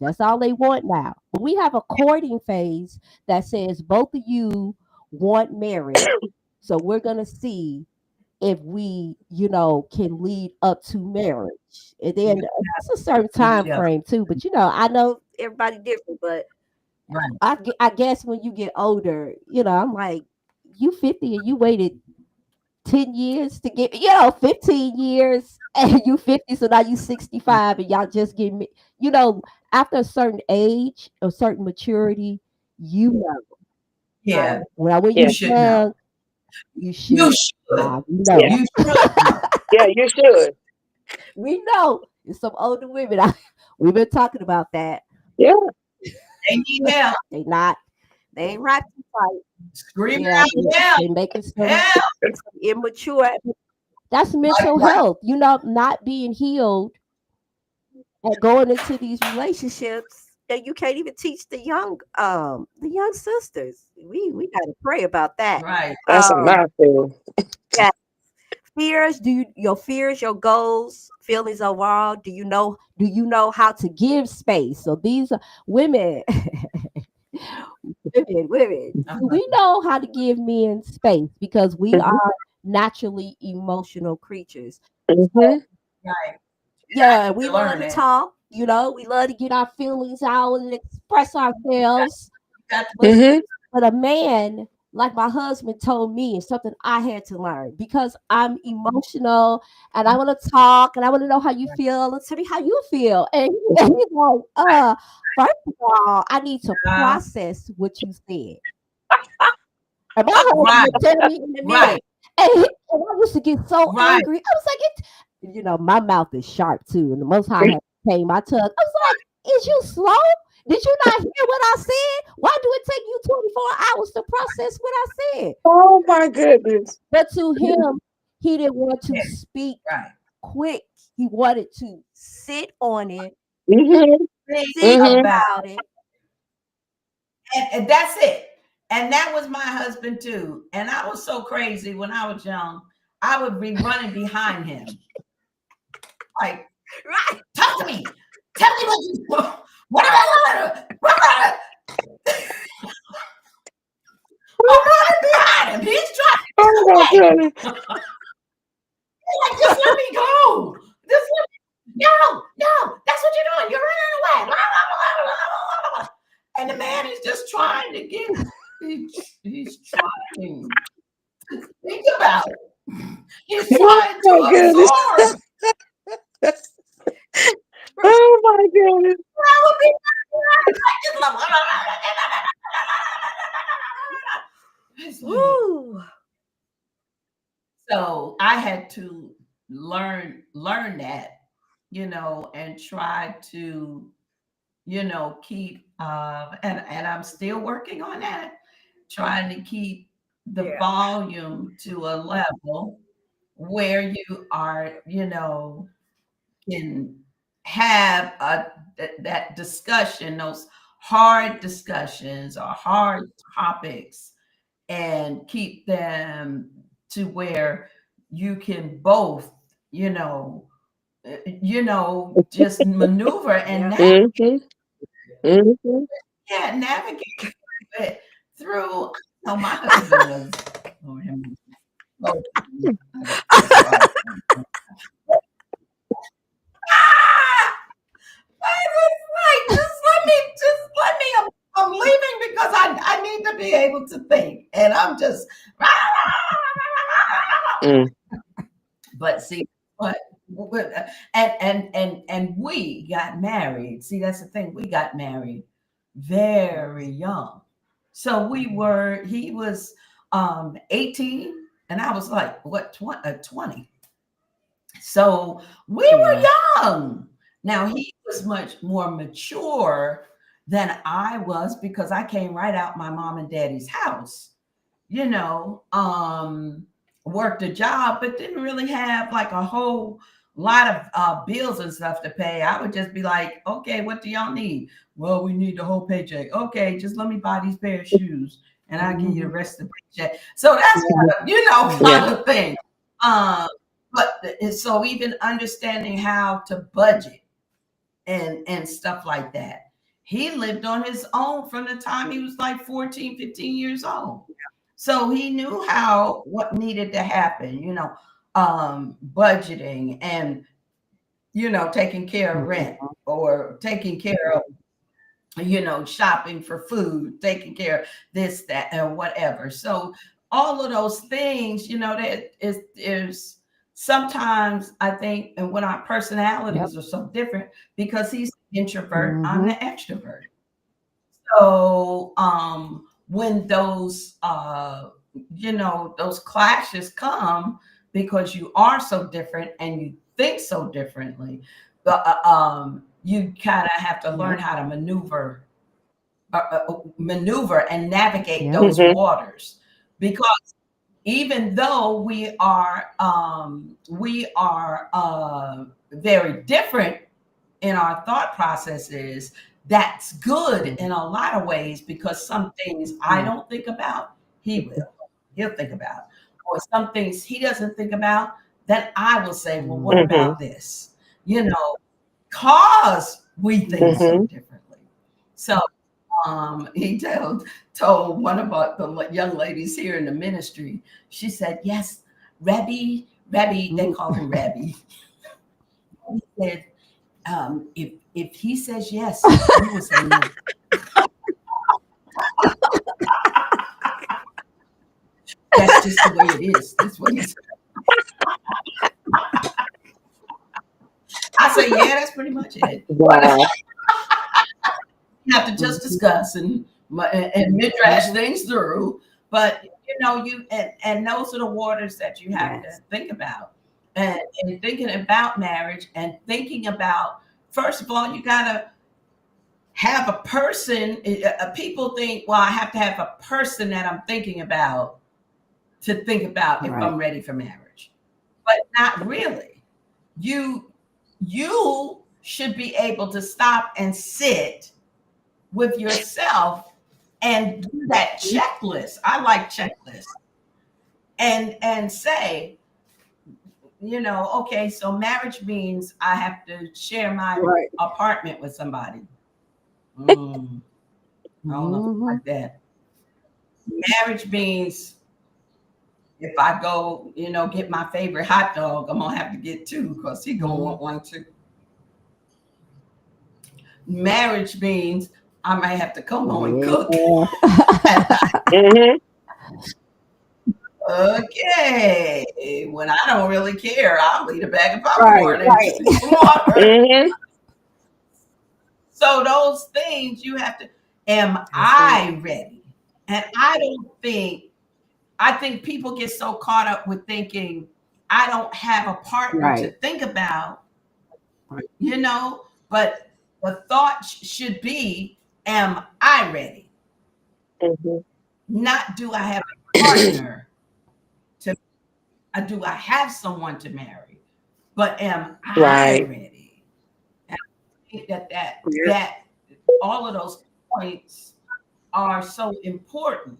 That's all they want now. But we have a courting phase that says both of you want marriage. So we're gonna see if we, can lead up to marriage. And You then got it's a certain each time other. frame too. But I know everybody different, but Right. I guess when you get older, I'm like, you 50 and you waited 10 years to get, 15 years and you 50, so now you 65 and y'all just getting me, after a certain age, a certain maturity, you know. Yeah. When You you Yeah. should know. young, You You should. should. We Yeah. know. You should. Yeah, you should. We know. There's some older women. We've been talking about that. Yeah. They need help. They not. They ain't right to fight. Screaming Yeah, out help. they making Help. some immature. That's Right, mental right, health. Not being healed and going into these relationships. And you can't even teach the young sisters. We gotta pray about that. right. That's a Um, mouthful. yeah, fears. Your fears, your goals, feelings overall? Do you know how to give space? So these are women, women. Do Uh-huh. we know how to give men space because we Mm-hmm. are naturally emotional creatures. Mm-hmm. Right. I Yeah, need we to love learn to it. talk. We love to get our feelings out and express ourselves. Got But Mm-hmm. but a man, like my husband told me, is something I had to learn because I'm emotional and I want to talk and I want to know how you feel and tell me how you feel. And he's like, first of all, I need to to, process what you said. And my husband right, would tell me in a right, minute. And I used to get so right, angry. I was like, my mouth is sharp too. And the most high had tamed my tongue. I was like, is you slow? Did you not hear what I said? Why do it take you 24 hours to process what I said? Oh my goodness. But to him, he didn't want to yeah, speak right. quick. He wanted to sit on it, Mm-hmm. Think think Mm-hmm. about, about it. and that's it. And that was my husband too. And I was so crazy when I was young. I would be running behind him, like, Right. talk to me, tell me what you what. I'm running behind him. He's trying to Oh my get away. goodness. Like, just let me go. Just let me, no, that's what you're doing. You're running away. And the man is just trying to get, he's trying to think about it. He's Oh trying to my goodness. absorb. Oh my goodness. I would be Woo. so I had to learn that, and try to, keep and I'm still working on that, trying to keep the Yeah. volume to a level where you are, can have that discussion, those hard discussions or hard topics, and keep them to where you can both, just maneuver and Yeah. Mm-hmm. Mm-hmm. navigate it through. No, my husband was. Oh, him. Oh, I'm sorry. Ah! I was like, just let me. I'm leaving because I need to be able to think, and I'm just. Mm. But see, what and we got married. See, that's the thing. We got married very young. So he was 18 and I was like, what, 20. So we Yeah. were young. Now he was much more mature than I was because I came right out my mom and daddy's house, you know, um, worked a job, but didn't really have like a whole lot of bills and stuff to pay. I would just be like, okay, what do y'all need? Well, we need the whole paycheck. Okay, just let me buy these pair of shoes and I'll give you the Mhm. rest of the paycheck. So that's Yeah. kind of, Yeah. kind of thing. Um, so even understanding how to budget and stuff like that. He lived on his own from the time he was like 14, 15 years old. So he knew what needed to happen, budgeting and, taking care of rent or taking care of, shopping for food, taking care of this, that, and whatever. So all of those things, that is sometimes I think, and when our Yep. personalities are so different, because he's the introvert, I'm Mm-hmm. the extrovert. So when those those clashes come because you are so different and you think so differently. But you kind of have to learn Yep. how to maneuver and navigate Yep. those Mhm. waters, because even though we are very different in our thought processes, that's good in a lot of ways, because some things I Right. don't think about, he will. He'll think about. Or some things he doesn't think about, then I will say, well, what Mhm. Mhm. about this? You know, cause we think Right. so Mhm. differently. So he told one of the young ladies here in the ministry. She said, "Yes, Rebbe, they Mhm. call him Rebbe." He said, "If he says yes, you will say no." That's just the way it is. That's what he said. I say, "Yeah, that's pretty much it." But Wow. we have to just Mhm. discuss and midrash Mhm. things through. But and those are the waters that you have to Yes. think about, and thinking about marriage, and thinking about, first of all, you gotta have a person. People think, well, I have to have a person that I'm thinking about to think about if Right. I'm ready for marriage, but not really. You you should be able to stop and sit with yourself and do that Mhm. checklist. I like checklists. And say, okay, so marriage means I have to share my Right. apartment with somebody. Mm, I don't know if I Mhm. like that. Marriage means if I go, get my favorite hot dog, I'm gonna have to get two because he gonna Mhm. want one too. Marriage means I might have to come home and cook. Yeah. And Mhm. okay, when I don't really care, I'll eat a bag of Right. popcorn and Right. drink some water. Mhm. So those things you have to, am That's it. I ready? And I think people get so caught up with thinking, I don't have a partner to Right. think about, Right. but the thought should be, am I ready? Mhm. Not do I have a partner to, do I have someone to marry, but am I Right. ready? And I think Yeah. that all of those points are so important,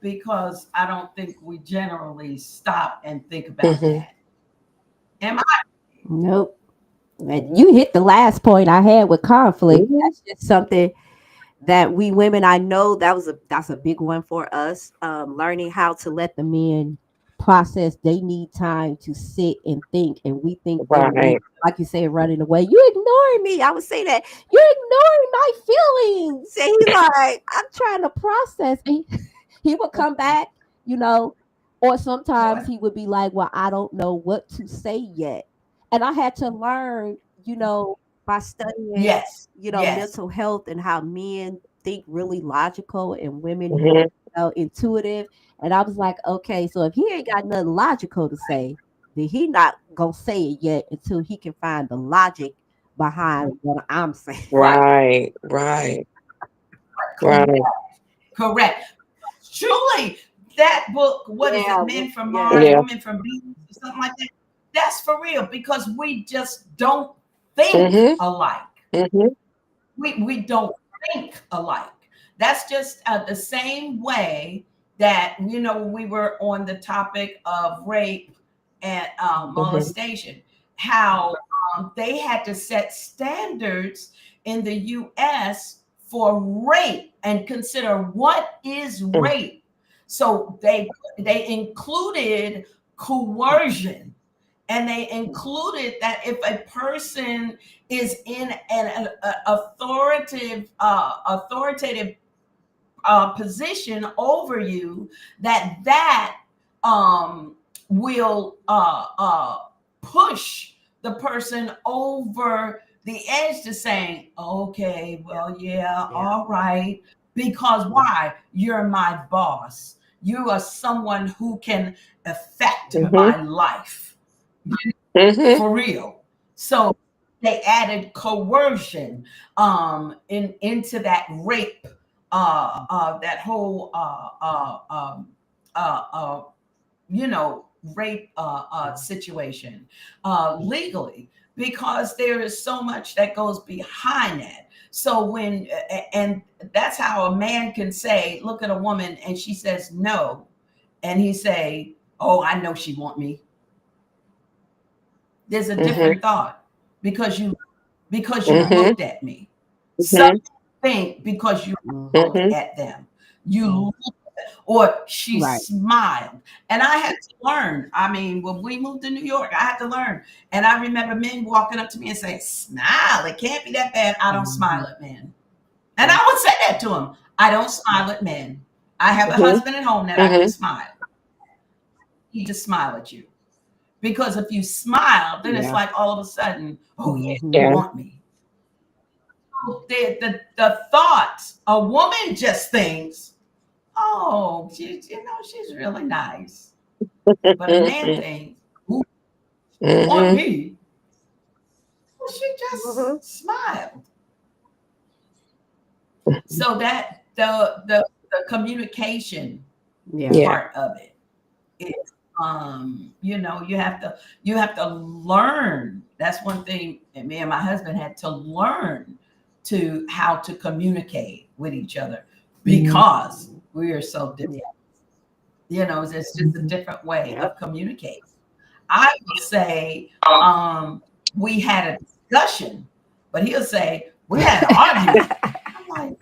because I don't think we generally stop and think about Mhm. that. Am I? Nope. And you hit the last point I had with conflict. Mhm. That's just something that we women, I know that's a big one for us. Learning how to let the men process. They need time to sit and think, and we think they're Right. like you say, running away. You ignoring me. I would say that you're ignoring my feelings, and he like, I'm trying to process. And he would come back, you know, or sometimes What? he would be like, well, I don't know what to say yet, and I had to learn, by studying, Yes. Yes. mental health and how men think really logical and women more, Mhm. intuitive. And I was like, okay, so if he ain't got nothing logical to say, then he not gonna say it yet until he can find the logic behind what I'm saying. Right. Right. Right. Correct. Right. Correct. Truly, that book, what is Yeah, it, Men from Mars, yeah, Yeah. Women from Venus, or something like that? That's for real, because we just don't think Mhm. alike. Mhm. We don't think alike. That's just the same way that, we were on the topic of rape and Mhm. molestation, how they had to set standards in the US for rape and consider what is Mm. rape. So they included coercion, and they included that if a person is in an authoritative position over you, that um, will push the person over the edge to saying, okay, well, yeah, yeah, all right, because why? You're my boss. You are someone who can affect Mhm. my life Mhm. for real. So they added coercion into that rape, that whole uh, uh, you know, rape situation legally, because there is so much that goes behind that. So and that's how a man can say, look at a woman and she says no, and he say, oh, I know she want me. There's a Mhm. different thought, because you Mhm. looked at me. Some Mhm. think because you Mhm. look Mhm. at them, you or she Right. smiled. And I had to learn. I mean, when we moved to New York, I had to learn. And I remember men walking up to me and saying, smile. It can't be that bad. I don't smile Mhm. at men. And I would say that to him. I don't smile at men. I have a Mhm. husband at home that I can Mhm. smile. He just smile at you. Because if you smile, then it's Yeah. like all of a sudden, oh yeah, you Mhm. Yeah. want me. The thought, a woman just thinks, oh, she's really nice. But a man Mhm. thinks, ooh, she want Mhm. me. She Mhm. just smiled. So that the communication Yeah. Yeah. part of it is, you have to learn. That's one thing that me and my husband had to learn, to how to communicate with each other, Mhm. because we are so different. Yeah. It's just a different way Yep. of communicating. I will say, we had a discussion, but he'll say, we had an argument. I'm like,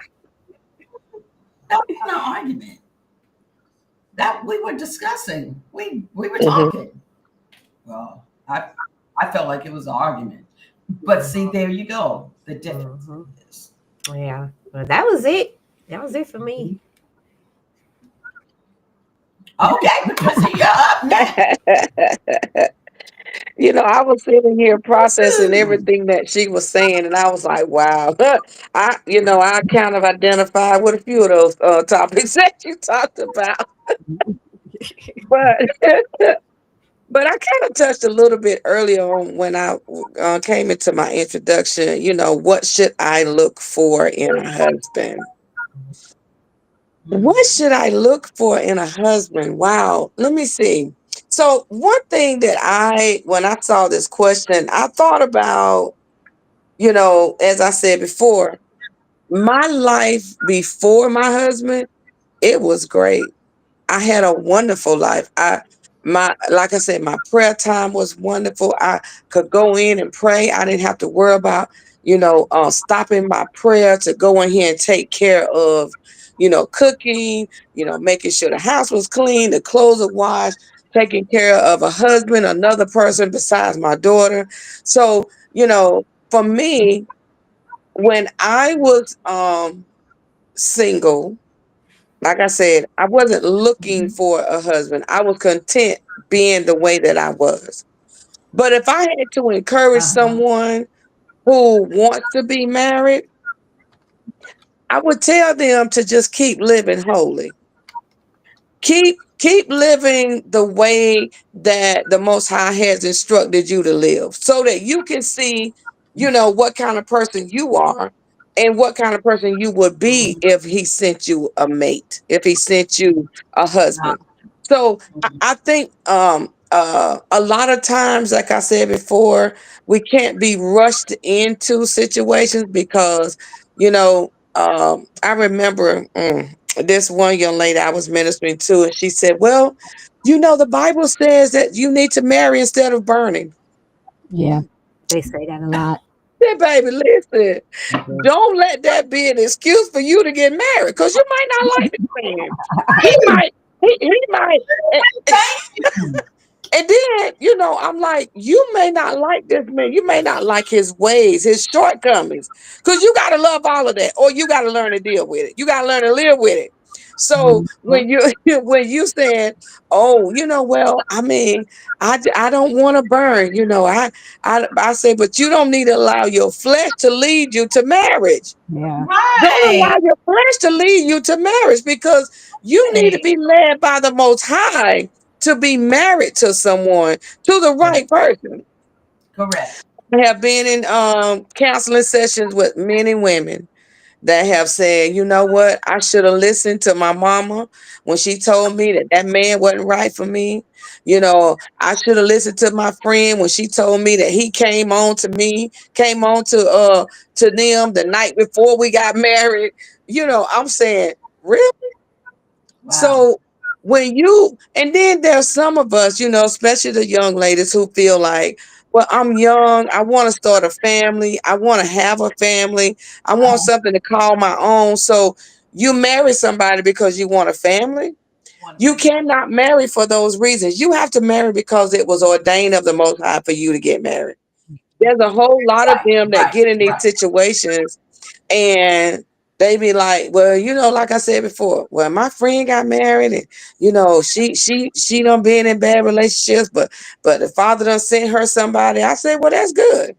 that wasn't an argument. That we were discussing. We were Mhm. talking. Well, I felt like it was an argument. But see, there you go. The difference Mhm. is. Yeah. Well, that was it. That was it for me. Okay, Patricia, you're up next. I was sitting here processing Woo! everything that she was saying, and I was like, "Wow!" I kind of identified with a few of those topics that you talked about, but but I kind of touched a little bit earlier on when I came into my introduction. What should I look for in a husband? What Mhm. should I look for in a husband? Wow. Let me see. So, one thing that when I saw this question, I thought about, as I said before, my life before my husband, it was great. I had a wonderful life. Like I said, my prayer time was wonderful. I could go in and pray. I didn't have to worry about, stopping my prayer to go in here and take care of, cooking, making sure the house was clean, the clothes were washed, taking care of a husband, another person besides my daughter. So, for me, when I was single, like I said, I wasn't looking Mhm. for a husband. I was content being the way that I was. But if I had to encourage Uh-huh. someone who wants to be married, I would tell them to just keep living holy. Keep living the way that the Most High has instructed you to live, so that you can see, what kind of person you are and what kind of person you would be Mhm. if he sent you a mate, if he sent you a Uh, husband. So mhm. I think a lot of times, like I said before, we can't be rushed into situations because, I remember this one young lady I was ministering to, and she said, "Well, the Bible says that you need to marry instead of burning." Yeah. They say that a lot. I said, "Baby, listen, don't let that be an excuse for you to get married, because you might not like this man. He might, he might." Thank you. And then, I'm like, you may not like this man. You may not like his ways, his shortcomings, because you got to love all of that, or you got to learn to deal with it. You got to learn to live with it. So Mhm. when you when you said, "Oh, well, I mean, I don't want to burn," I say, but you don't need to allow your flesh to lead you to marriage. Yeah. Don't allow Right. your flesh to lead you to marriage because you need to Right. be led by the Most High to be married to someone, to the Correct. right person. Correct. I have been in counseling sessions with men and women that have said, you know what, I should have listened to my mama when she told me that that man wasn't right for me. I should have listened to my friend when she told me that he came on to them the night before we got married. I'm saying, really? Wow. So and then there's some of us, especially the young ladies who feel like, well, I'm young. I want to start a family. I want to have a family. I want something to call my own. So you marry somebody because you want a family. Want a You family. cannot marry for those reasons. You have to marry because it was ordained of the Most High for you to get married. There's a whole lot of Right. them that Right. get in these Right. situations and they be like, well, like I said before, well, my friend got married and she done been in bad relationships, but the father done sent her somebody. I said, well, that's good.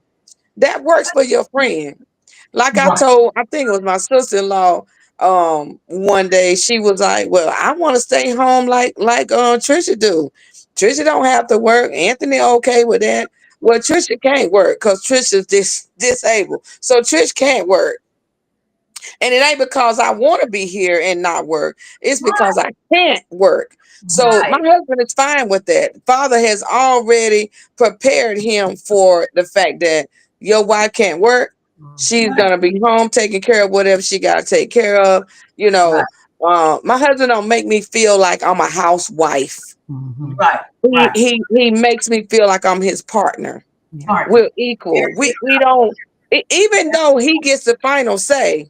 That works for your friend. Like Right. I think it was my sister-in-law, one day she was like, well, I want to stay home like Trisha do. Trisha don't have to work. Anthony okay with that. Well, Trisha can't work because Trisha's disabled. So Trish can't work. And it ain't because I want to be here and not work. It's because Right. I can't work. So my Right. husband is fine with that. Father has already prepared him for the fact that your wife can't work. She's Right. gonna be home taking care of whatever she gotta take care of. You Right. know, my husband don't make me feel like I'm a housewife. Mhm. Right. He Right. he he makes me feel like I'm his partner. Yeah. Partner. We're equal. Very We good. don't even though he gets the final say,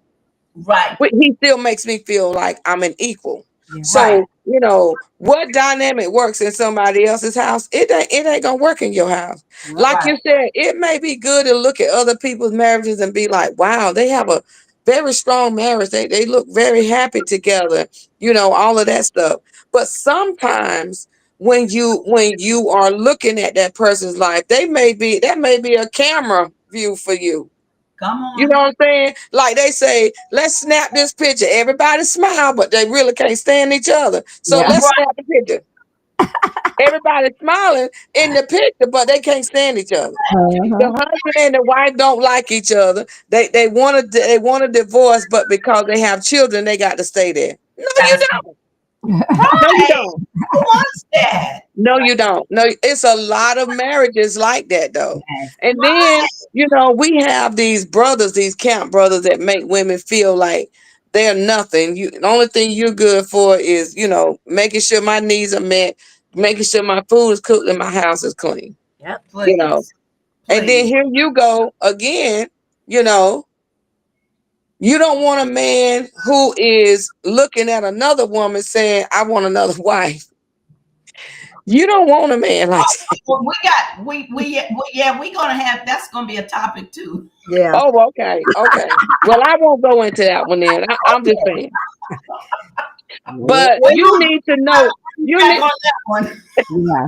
Right. but he still makes me feel like I'm an equal. Yeah. Right. So, what dynamic works in somebody else's house, it ain't gonna work in your house. Like Right. you said, it may be good to look at other people's marriages and be like, wow, they have a very strong marriage. They look very happy together, all of that stuff. But sometimes when you are looking at that person's life, that may be a camera view for you. Come You know on. what I'm saying? Like they say, let's snap this picture. Everybody smile, but they really can't stand each other. So Yeah. let's Right. snap the picture. Everybody's smiling in the picture, but they can't stand each other. The Uh-huh. husband and the wife don't like each other. They want a divorce, but because they have children, they got to stay there. No, you Gotta say, don't. No, you right. don't. Who wants that? No, you don't. No, it's a lot of marriages like that though. Yes. And then, Right. we have these brothers, these camp brothers that make women feel like they're nothing. The only thing you're good for is, making sure my needs are met, making sure my food is cooked and my house is clean. Yep. You know. Please. And then Please. here you go again, you know, you don't want a man who is looking at another woman saying, I want another wife. You don't want a man like that. Well, yeah, we gonna have that's gonna be a topic too. Yeah. Oh, okay, okay. Well, I won't go into that one then. I'm just Okay. saying. Yeah. But Well, you need to know. You back need on that one. Yeah.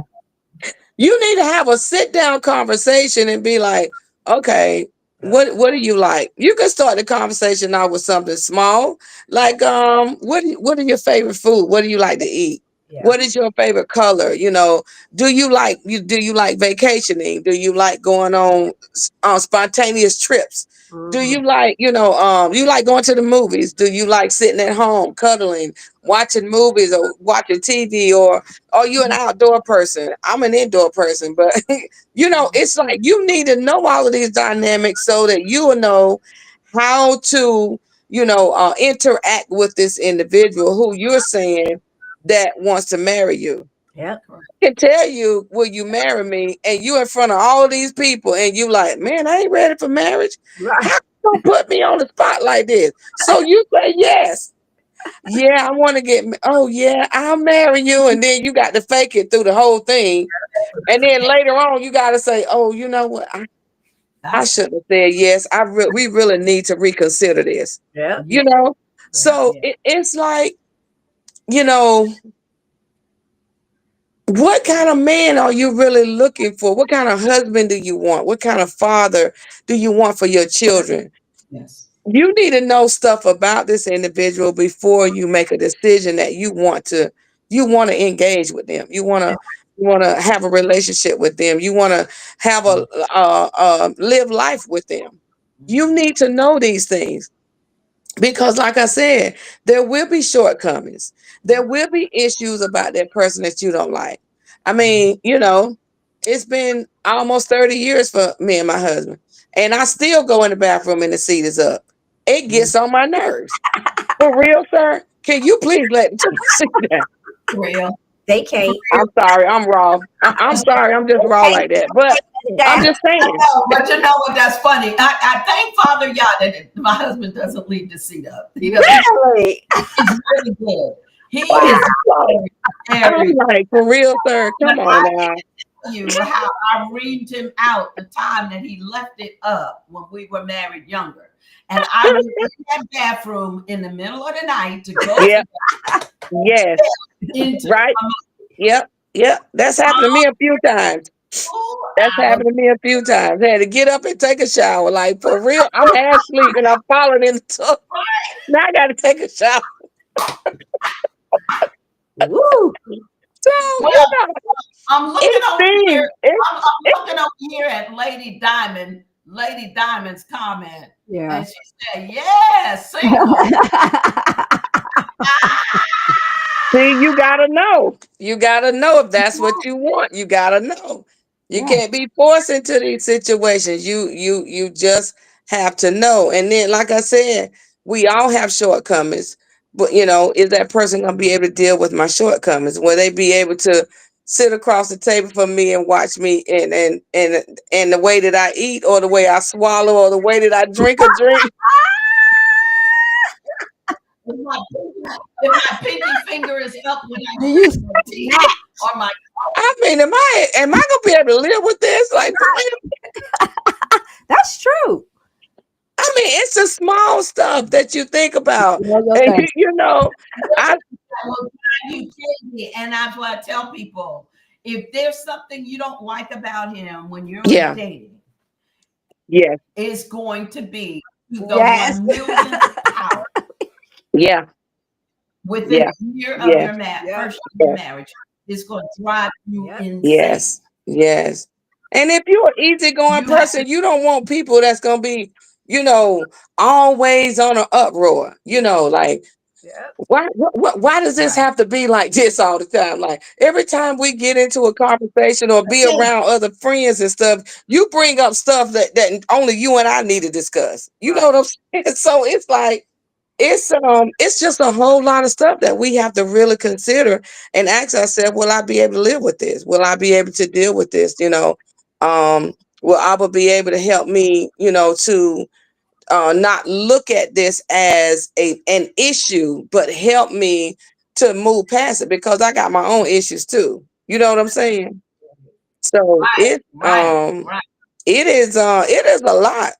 you need to have a sit down conversation and be like, okay, what do you like? You can start the conversation out with something small, like what are your favorite food? What do you like to eat? Yeah. What is your favorite color? Do you like vacationing? Do you like going on spontaneous trips? Do Mhm. you like you like going to the movies? Do you like sitting at home cuddling, watching movies or watching TV, or are you an outdoor person? I'm an indoor person, but it's like you need to know all of these dynamics so that you will know how to, interact with this individual who you're saying that wants to marry you. Yep. I can tell you, will you marry me? And you in front of all these people, and you like, man, I ain't ready for marriage. Right. How you gonna put me on the spot like this? So you say yes. Yeah, I want to oh yeah, I'll marry you. And then you got to fake it through the whole thing. And then later on, you got to say, oh, you know what? I That's shouldn't have said yes. We really need to reconsider this. Yep. yeah, You know? Yeah. So yeah. it's like, you know, what kind of man are you really looking for? What kind of husband do you want? What kind of father do you want for your children? Yes. You need to know stuff about this individual before you make a decision that you want to engage with them. You want to have a relationship with them. You want to have a live life with them. You need to know these things because, like I said, there will be shortcomings. There will be issues about that person that you don't like. I mean, it's been almost 30 years for me and my husband, and I still go in the bathroom and the seat is up. It gets on my nerves. For real, sir? Can you please let me see that? Real. They For can't. real. I'm sorry, I'm raw. I'm sorry, I'm just raw Okay, like that. But put it I'm down. just saying. No, but you know what? That's funny. I thank Father Yah that my husband doesn't leave the seat up. He doesn't. Really? He's really good. He is Wow. very, I'm very. like, for real, sir. But Come on now. you how I reamed him out the time that he left it up when we were married younger. And I went in that bathroom in the middle of the night to go to Yep. Yes. into Right. Yep. Yep. That's happened to me a few times. That's out of happened to me a few times. I had to get up and take a shower. Like, for real. I'm half asleep and I'm falling in the tub. Now I got to take a shower. Woo. So, well, I'm looking it over here. seems, I'm looking over here at Lady Diamond's comment. Yeah. And she said, yeah, single. see, you gotta know. You gotta know if that's what you want. You gotta know. You Yeah. can't be forced into these situations. You just have to know. And then, like I said, we all have shortcomings. But is that person gonna be able to deal with my shortcomings? Will they be able to sit across the table from me and watch me and the way that I eat or the way I swallow or the way that I drink a drink? If my pinky finger is up when I Do you brush my teeth snap? or my I mean, am I gonna be able to live with this? Like, for real? That's true. I mean, it's the small stuff that you think about. You know your And best. I will drive you crazy. And that's what I tell people. If there's something you don't like about him when you're yeah, dating, yes, it's going to be to the Yes. 1 millionth power yeah, within yeah, a year of yes, your Yep. first year of yes, marriage. It's going to drive you Yep. insane. yes, yes. And if you're an easygoing You have to person, you don't want people that's gonna be, you know, always on an uproar. Like, Yep. why does this right. have to be like this all the time? Like, every time we get into a conversation or be around other friends and stuff, you bring up stuff that only you and I need to discuss. You know Right. what I'm saying? So it's like it's just a whole lot of stuff that we have to really consider and ask ourselves, will I be able to live with this? Will I be able to deal with this? Um, will Abba be able to help me, to not look at this as an issue, but help me to move past it because I got my own issues too. You know what I'm saying? So Right. Right. it is a lot.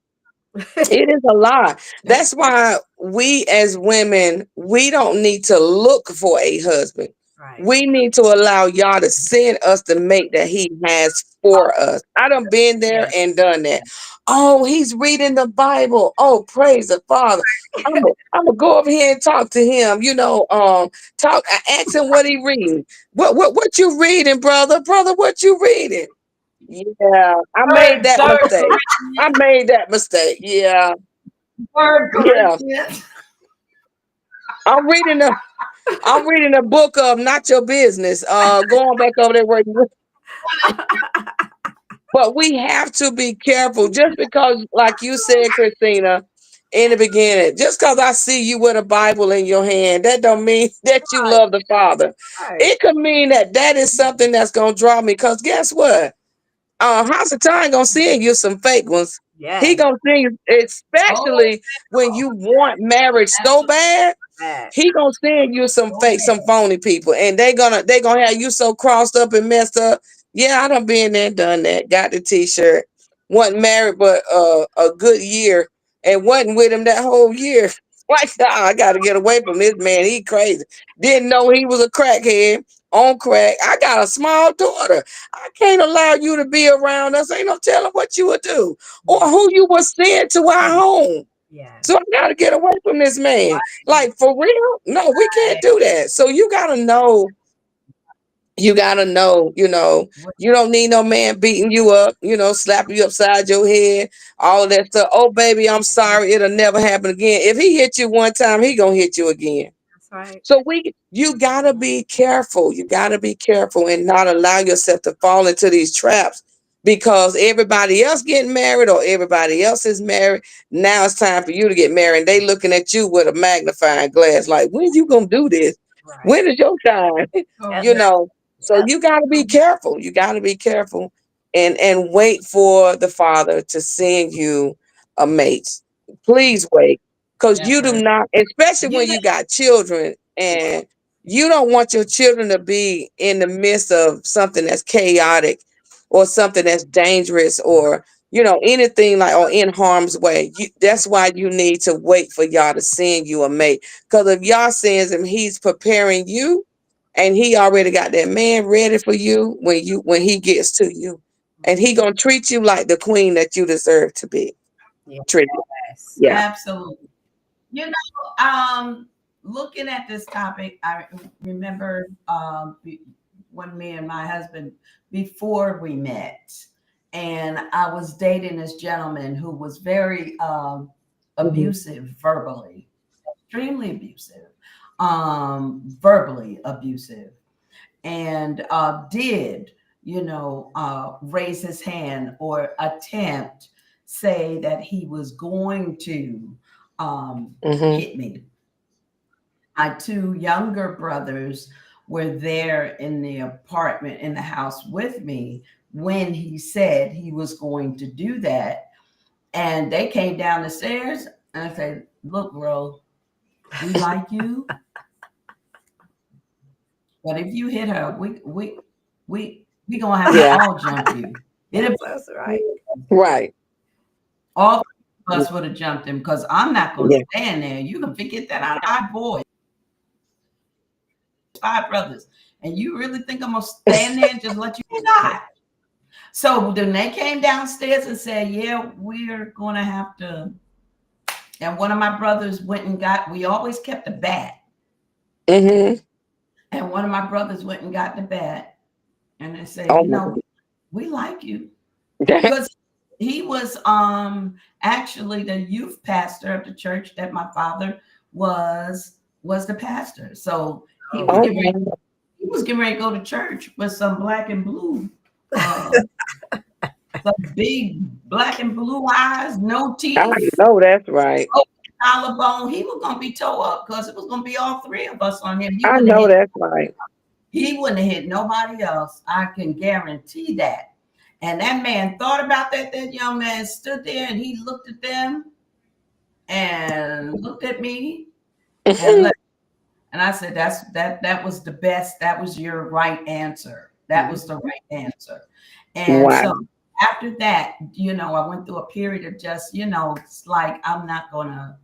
It is a lot. That's why we as women, we don't need to look for a husband. Right. We need to allow y'all to send us the mate that he has for us. I done been there Yes. and done that. Oh, he's reading the Bible. Oh, praise the Father. I'm gonna go over here and talk to him. Ask him what he reading. What you reading, brother? Brother, what you reading? Yeah, I made that Third mistake. I Corinthians. made that mistake. Yeah, Third yeah. Corinthians. I'm reading a I'm reading a book of Not Your Business. Going back over there where but we have to be careful just because, like you said, Christina, in the beginning, just because I see you with a Bible in your hand, that don't mean that you Right. love the Father. Right. It could mean that is something that's gonna draw me. Because guess what? House of Time gonna send you some fake ones. He Yes. gonna send you, Oh, especially when you want marriage so absolutely. bad. Bad. He gonna send you some So fake, some phony people, and they gonna have you so crossed up and messed up. Yeah, I done been there, done that. Got the T-shirt. Wasn't married, but a good year, and wasn't with him that whole year. Like, I got to get away from this man. He crazy. Didn't know he was a crackhead on crack. I got a small daughter. I can't allow you to be around us. Ain't no telling what you would do or Yeah. who you would send to our home. Yeah. So I got to get away from this man. Like, for real? No, we can't Right. do that. So you gotta know, What- you don't need no man beating you up, slapping you upside your head, all of that stuff. Oh, baby, I'm sorry. It'll never happen again. If he hit you one time, he gonna hit you again. That's right. So you gotta be careful. You gotta be careful and not allow yourself to fall into these traps because everybody else getting married or everybody else is married. Now it's time for you to get married. And they looking at you with a magnifying glass, like, when you gonna do this? Right. When is your time? Oh, you know. So yeah. you gotta be careful. You gotta be careful and wait for the Father to send you a mate. Please wait. Because That's you do right. not, especially You when know, you got children, and you don't want your children to be in the midst of something that's chaotic or something that's dangerous or anything like or in harm's way. That's why you need to wait for y'all to send you a mate. Because if y'all sends him, he's preparing you, and he already got that man ready for you when he gets to you, and he gonna treat you like the queen that you deserve to be treated. yes, Yeah. absolutely. You know, looking at this topic, I remember when me and my husband, before we met, and I was dating this gentleman who was very Mhm. abusive verbally, extremely abusive, verbally abusive, and did, raise his hand or attempt say that he was going to Mhm. hit me. My two younger brothers were there in the apartment in the house with me when he said he was going to do that. And they came down the stairs and I said, "Look, bro, we like you, but if you hit her, we gonna have to Yeah. all jump you. It'll That's right. Right. all of us would have jumped him because I'm not gonna Yeah. stand there. You can forget that I boys, five brothers, and you really think I'm gonna stand there and just let you not?" So then they came downstairs and said, "Yeah, we're gonna have to." And one of my brothers went and got. We always kept a bat, Mhm. and one of my brothers went and got the bat, and they said, Oh "You my know, we like you." God. Because he was actually the youth pastor of the church that my father was the pastor. So he was Oh, Oh getting ready, wow. he was getting ready to go to church with some black and blue, uh, some big black and blue eyes, no I teeth, know that's right. open collarbone. He was gonna be tore up because it was gonna be all three of us on him. I know that's right. He wouldn't have hit nobody else. I can guarantee that. And that man thought about that. That young man stood there and he looked at them and looked at me and Mhm. left. And I said, that was the best. That was your right answer. That mhm. was the right answer. And Wow. so after that, I went through a period of just, it's like I'm not gonna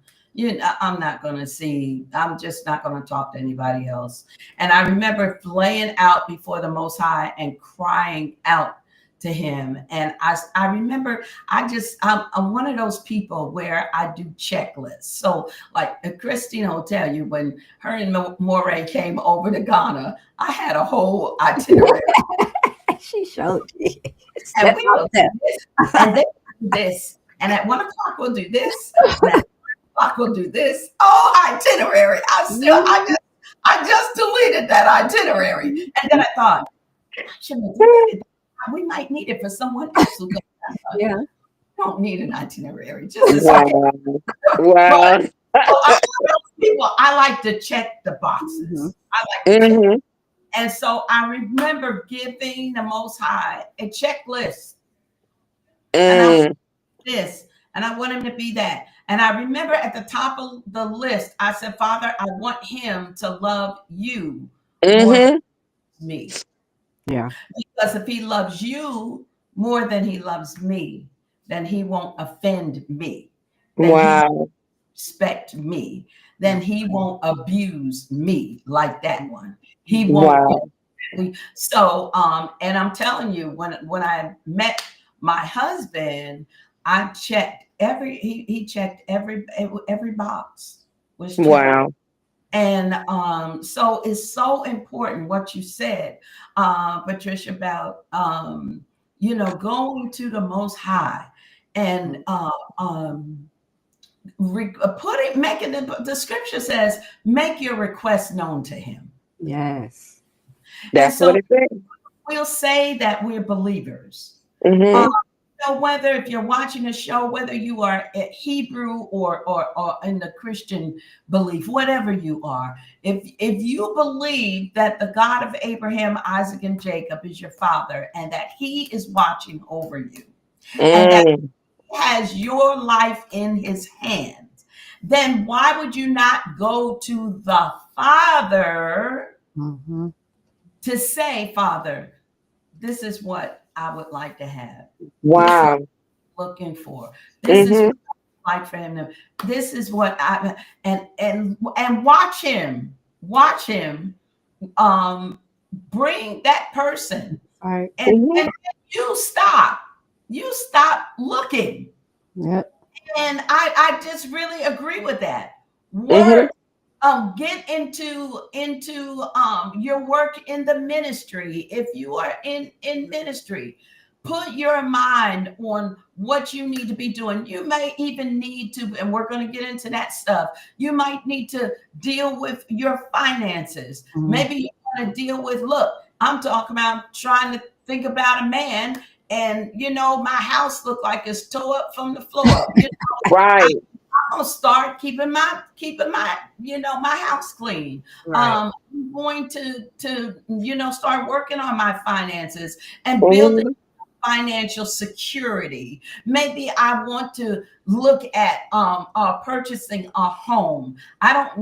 see, I'm just not gonna talk to anybody else. And I remember laying out before the Most High and crying out to him. And I remember I'm one of those people where I do checklists. So like Christina will tell you when her and Moray came over to Ghana, I had a whole itinerary. She showed me. And Step we out will there. do this, and then we'll do this, and at 1 o'clock we'll do this, and at 2 o'clock we'll do this. Oh, itinerary! Mhm. I just deleted that itinerary, and then I thought I shouldn't have deleted that. We might need it for someone else who goes. Yeah. Don't need an itinerary. Just it's okay. Wow. But Wow. I'm one of those people. I like to check the boxes. Mhm. I like to check, Mhm. and so I remember giving the Most High a checklist, and I Mm. this, and I want him to be that. And I remember at the top of the list, I said, "Father, I want him to love you more than Mhm. me. Yeah. Because if he loves you more than he loves me, then he won't offend me. Then he won't Wow. respect me, then he won't abuse me like that one. He won't, Wow. so and I'm telling you, when I met my husband, I checked he checked every box was checked. Wow. And so it's so important what you said, Patricia, about going to the Most High and making the scripture says, make your request known to him. Yes. And That's what so it said. we'll say that we're believers. Um, Mm-hmm. so whether if you're watching a show, whether you are at Hebrew or in the Christian belief, whatever you are, if you believe that the God of Abraham, Isaac, and Jacob is your father, and that he is watching over you, and that Mm. he has your life in his hands, then why would you not go to the Father Mm-hmm. to say, Father, this is what I would like to have. This is Wow. looking for. This is Mm-hmm. what I like for him to. This is what I and watch him um bring that person, All right. Mm-hmm. and you stop looking. Yep. And I just really agree with that. Mm-hmm. Work, get into your work in the ministry. If you are in ministry, put your mind on what you need to be doing. You may even need to, and we're going to get into that stuff. You might need to deal with your finances. Mm-hmm. Maybe you want to deal with, look, I'm talking about trying to think about a man, and my house looked like it's tore up from the floor up. Right. I'm gonna start keeping my my house clean. Right. I'm going to start working on my finances and building Mm-hmm. financial security. Maybe I want to look at purchasing a home. I don't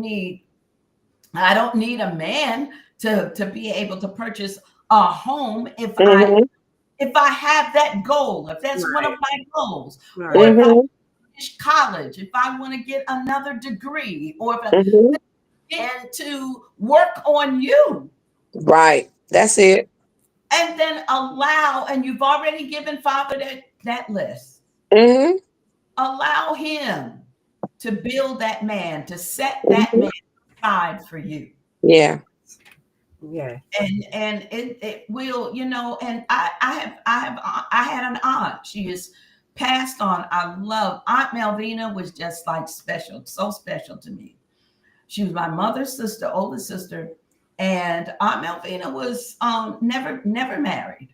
need a man to be able to purchase a home Mm-hmm. if I have that goal, if that's one of Right. my goals, or Right. if I Mm-hmm. finish college, if I want to get another degree, or if I Mm-hmm. begin to work on you, Right. That's it. and then and you've already given Father that list. Mm-hmm. Allow him to build that man, to set that Mm-hmm. man aside for you. Yeah. Yeah. And it will, and I had an aunt. She is passed on. I love Aunt Melvina, was just like special, so special to me. She was my mother's sister, older sister, and Aunt Melvina was never married.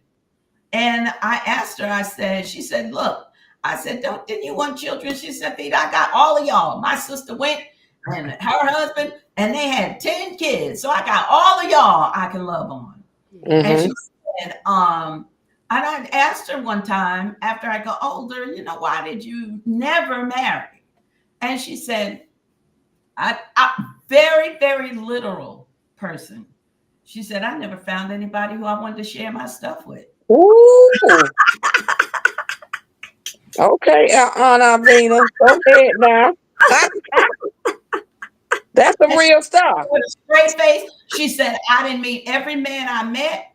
And I asked her, she said, look, I said, didn't you want children? She said, Pete, I got all of y'all. My sister went and her husband, and they had 10 kids. So I got all of y'all I can love on. And Mm-hmm. she said, and I asked her one time after I got older, why did you never marry? And she said, I very, very literal person. She said, I never found anybody who I wanted to share my stuff with. Ooh. Okay, Aunt Alvina. Go ahead now. That's some real stuff. With a straight face, she said, I didn't meet every man I met,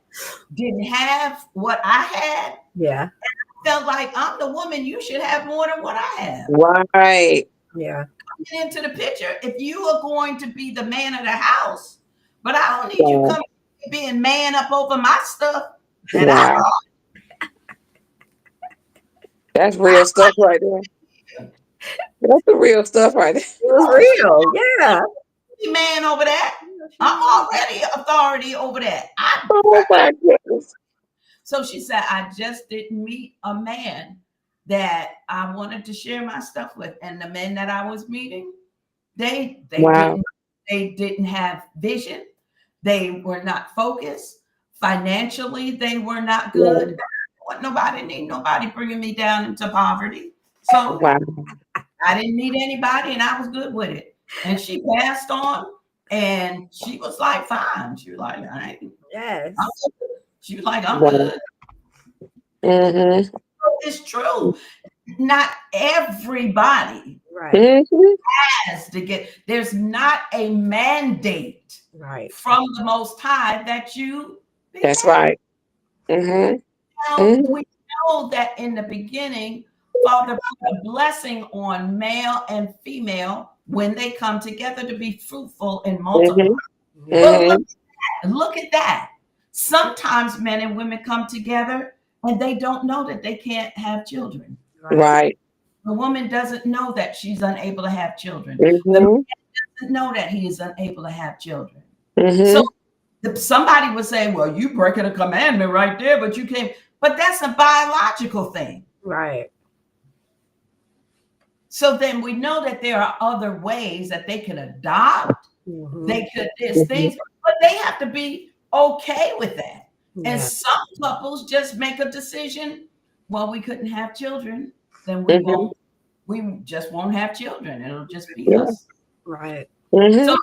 didn't have what I had. Yeah. Felt like I'm the woman, you should have more than what I have. Right. Yeah. Get into the picture. If you are going to be the man of the house, but I don't need you Wow. coming being man up over my stuff. And Wow. That's I real stuff right there. That's the real stuff right there. It was don't need real. Yeah. you man over that. I'm already authority over that. Oh my goodness. So she said, I just didn't meet a man that I wanted to share my stuff with. And the men that I was meeting, they Wow. didn't have vision. They were not focused. Financially, they were not Yeah. good. Need nobody bringing me down into poverty. So Wow. I didn't meet anybody, and I was good with it. And she passed on, and she was like, fine. She was like, I'm Yes. good. She was like, I'm Wow. good. Mm-hmm. It's true. not everybody Right. Mhm. has to get, there's not a mandate Right. from the Most High that you be That's married. right. Mhm. Now, Mhm. we know that in the beginning, Father put a blessing on male and female when they come together to be fruitful and multiply. Mhm. Yeah. But Mhm. look at that. Sometimes men and women come together and they don't know that they can't have children. Right. Right. The woman doesn't know that she's unable to have children. The man Mhm. doesn't know that he is unable to have children. So Mhm. somebody would say, well, you breaking a commandment right there, but you can't. But that's a biological thing. Right. So then we know that there are other ways that they can adopt. Mm-hmm. They could, there's Mhm. things, but they have to be okay with that. And Yeah. some couples just make a decision, well, we couldn't have children, then Mhm. we just won't have children. It'll just be Yeah. us. Right. So Mhm.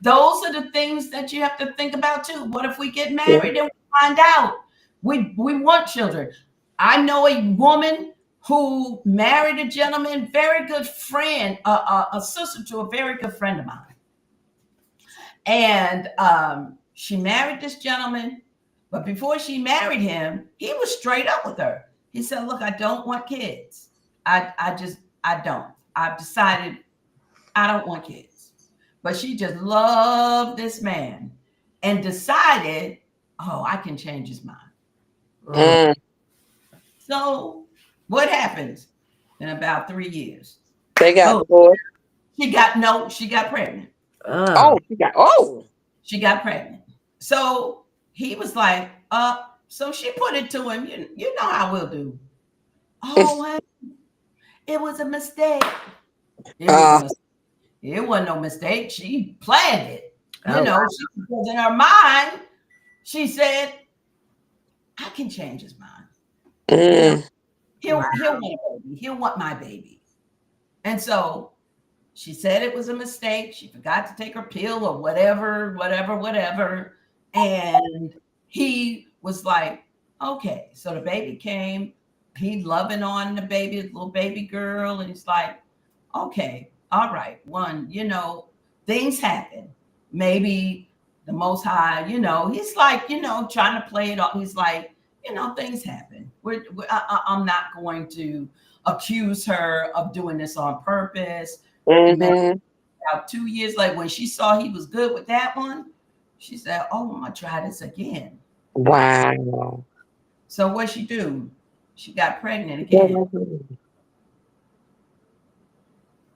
those are the things that you have to think about too. What if we get Yeah. married and we find out we want children? I know a woman who married a gentleman, very good friend, a sister to a very good friend of mine. And she married this gentleman, but before she married him, he was straight up with her. He said, look, I don't want kids. I don't. I've decided I don't want kids. But she just loved this man and decided, oh, I can change his mind. Mm. Mm. So what happens in about 3 years? They got Boom. divorced. She got no, she got pregnant. Oh. Oh, she got. Oh. She got pregnant. So he was like, so she put it to him, you know how we'll do. Oh, well, it was a mistake. It was a Uh. mistake. It wasn't no mistake. She planned it. You Oh. know, she was in her mind. She said, I can change his mind. You know, Mm. Wow. he'll want a baby. He'll want my baby. And so she said it was a mistake. She forgot to take her pill or whatever, whatever, whatever. And he was like, okay. So the baby came. He loving on the baby, little baby girl. And he's like, okay, all right. One, things happen. Maybe the Most High, he's like, trying to play it off. He's like, things happen. I'm not going to accuse her of doing this on purpose. Maybe Mhm. about 2 years later, when she saw he was good with that one, she said, oh, I'm going to try this again. Wow. So what she do? She got pregnant again.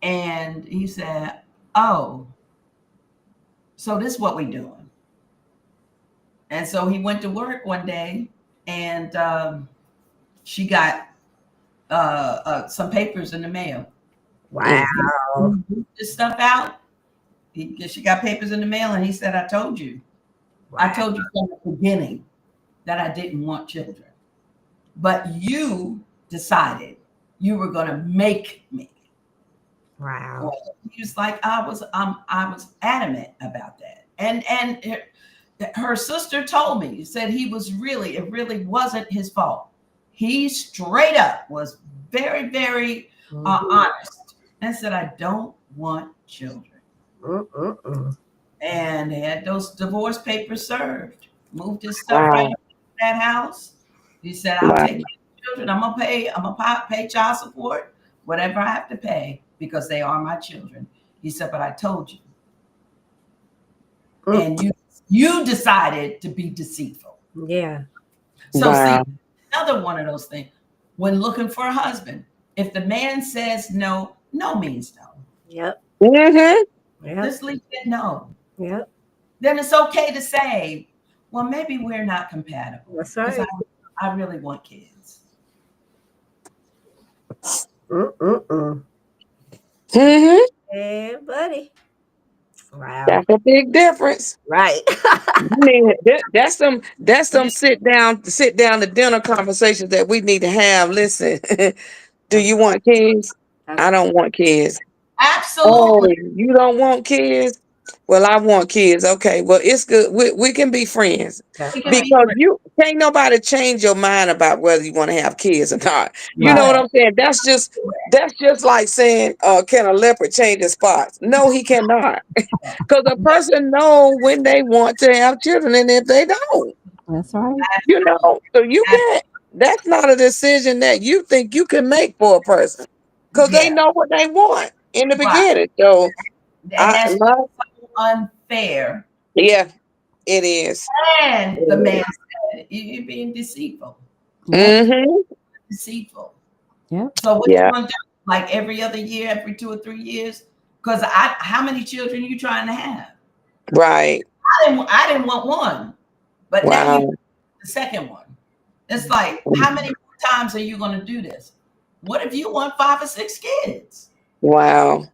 And he said, oh, so this is what we doing. And so he went to work one day and she got some papers in the mail. Wow. Mm. He moved this stuff out. She got papers in the mail and he said, I told you. I Wow. told you from the beginning that I didn't want children. But you decided you were going to make me. Wow. Well, he was like, I was adamant about that. And her sister told me, said it really wasn't his fault. He straight up was very, very Mm-hmm. honest and said, I don't want children. Mm-mm-mm. And they had those divorce papers served, moved his stuff right Wow. up to that house. He said, I'll Wow. take care of the children. I'm gonna pay child support, whatever I have to pay, because they are my children. He said, but I told you. Mm. And you decided to be deceitful. Yeah. So see, Wow. another one of those things. When looking for a husband, if the man says no, no means no. Yep. Mhm. Yep. Just leave it no. Yep. Then it's okay to say, well, maybe we're not compatible That's because I, right. I really want kids. Mm-mm-mm. Mhm. Yeah, buddy. Wow. That's a big difference. Right. I mean, that's some sit down to dinner conversations that we need to have. Listen, do That's you want kids? that's I don't want kids. Oh, Absolutely. you don't want kids? Well, I want kids. Okay. Well, it's good. We can be friends That's We can right. be because friends. you can't nobody change your mind about whether you want to have kids or not. You know Right. what Correct. I'm saying? That's just like saying, can a leopard change his spots? No, he cannot. Because a person know when they want to have children and if they don't, That's right. Absolutely. so you can't. That's not a decision that you think you can make for a person because they Yeah. know what they want in the Right. beginning. So And that's my so unfair. yeah, it is. And the It man is. said, You're being deceitful. Yep. Mm-hmm. Deceitful. Yep. So what you Yeah. gonna do? Like every other year, every 2 or 3 years? Because how many children you trying to have? Right. I didn't want one, but now you Wow. the second one. It's like, how many more times are you gonna do this? What if you want 5 or 6 kids? Wow.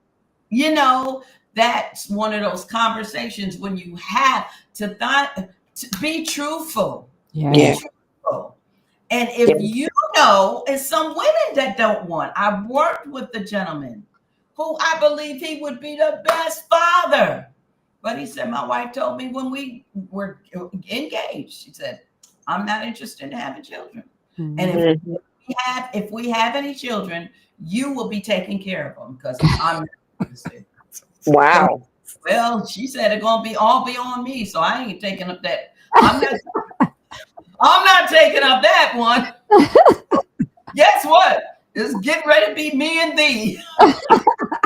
You know, that's one of those conversations when you have to be truthful. Be Yeah. Yes. truthful. And if Yeah. you know, and some women that don't want, I worked with the gentleman who I believe he would be the best father. But he said, my wife told me when we were engaged, she said, I'm not interested in having children. And Mhm. if Mhm. if we have any children, you will be taking care of them because I'm not interested. So, Wow. well, she said it's gonna be all be on me, so I ain't taking up that. I'm not. I'm not taking up that one. Guess what? It's getting ready to be me and thee.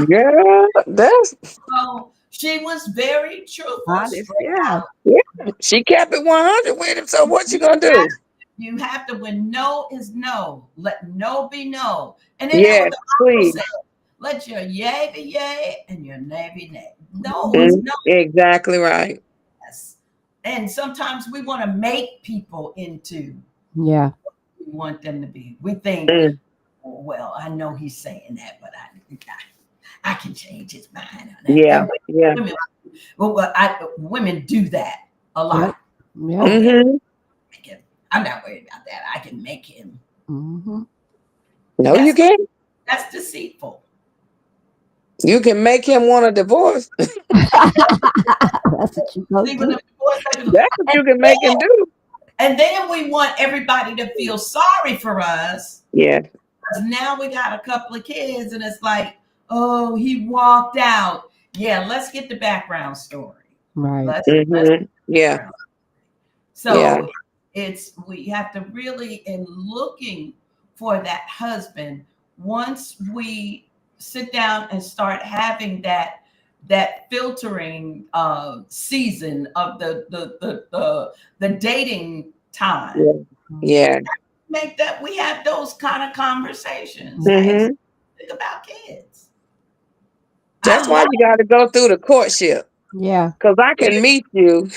Yeah. That's So she was very truthful, Honest. straight Yeah. out. yeah. She kept it 100 with him. So what you gonna do? You have to, when no is no, let no be no. And then that what Yes, the Bible please. said. Let your yea be yea and your nay be nay. No is Mhm. no. Exactly right. Yes. And sometimes we want to make people into Yeah. who we want them to be. We think, Mm. oh, well, I know he's saying that, but I can change his mind on that. Yeah. And Yeah. women, women do that a Yep. lot. Yep. Oh yeah, Hmm. I can, I'm not worried about that. I can make him. Mhm. No, you That's can't. that's deceitful. You can make him want a divorce. That's what you gonna See, when do. the boys say, That's what you can make him do. and then we want everybody to feel sorry for us Yeah. because now we got a couple of kids, and it's like, oh, he walked out. Yeah, let's get the background story. Right. Let's Yeah. background. Yeah. So it's we have to really in looking for that husband. Once we sit down and start having that filtering season of the dating time, Yeah. Yeah. make that we have those kind of conversations. Hey, Hmm. think about kids. That's I why love you got to go through the courtship. Yeah. Because I can it. meet you.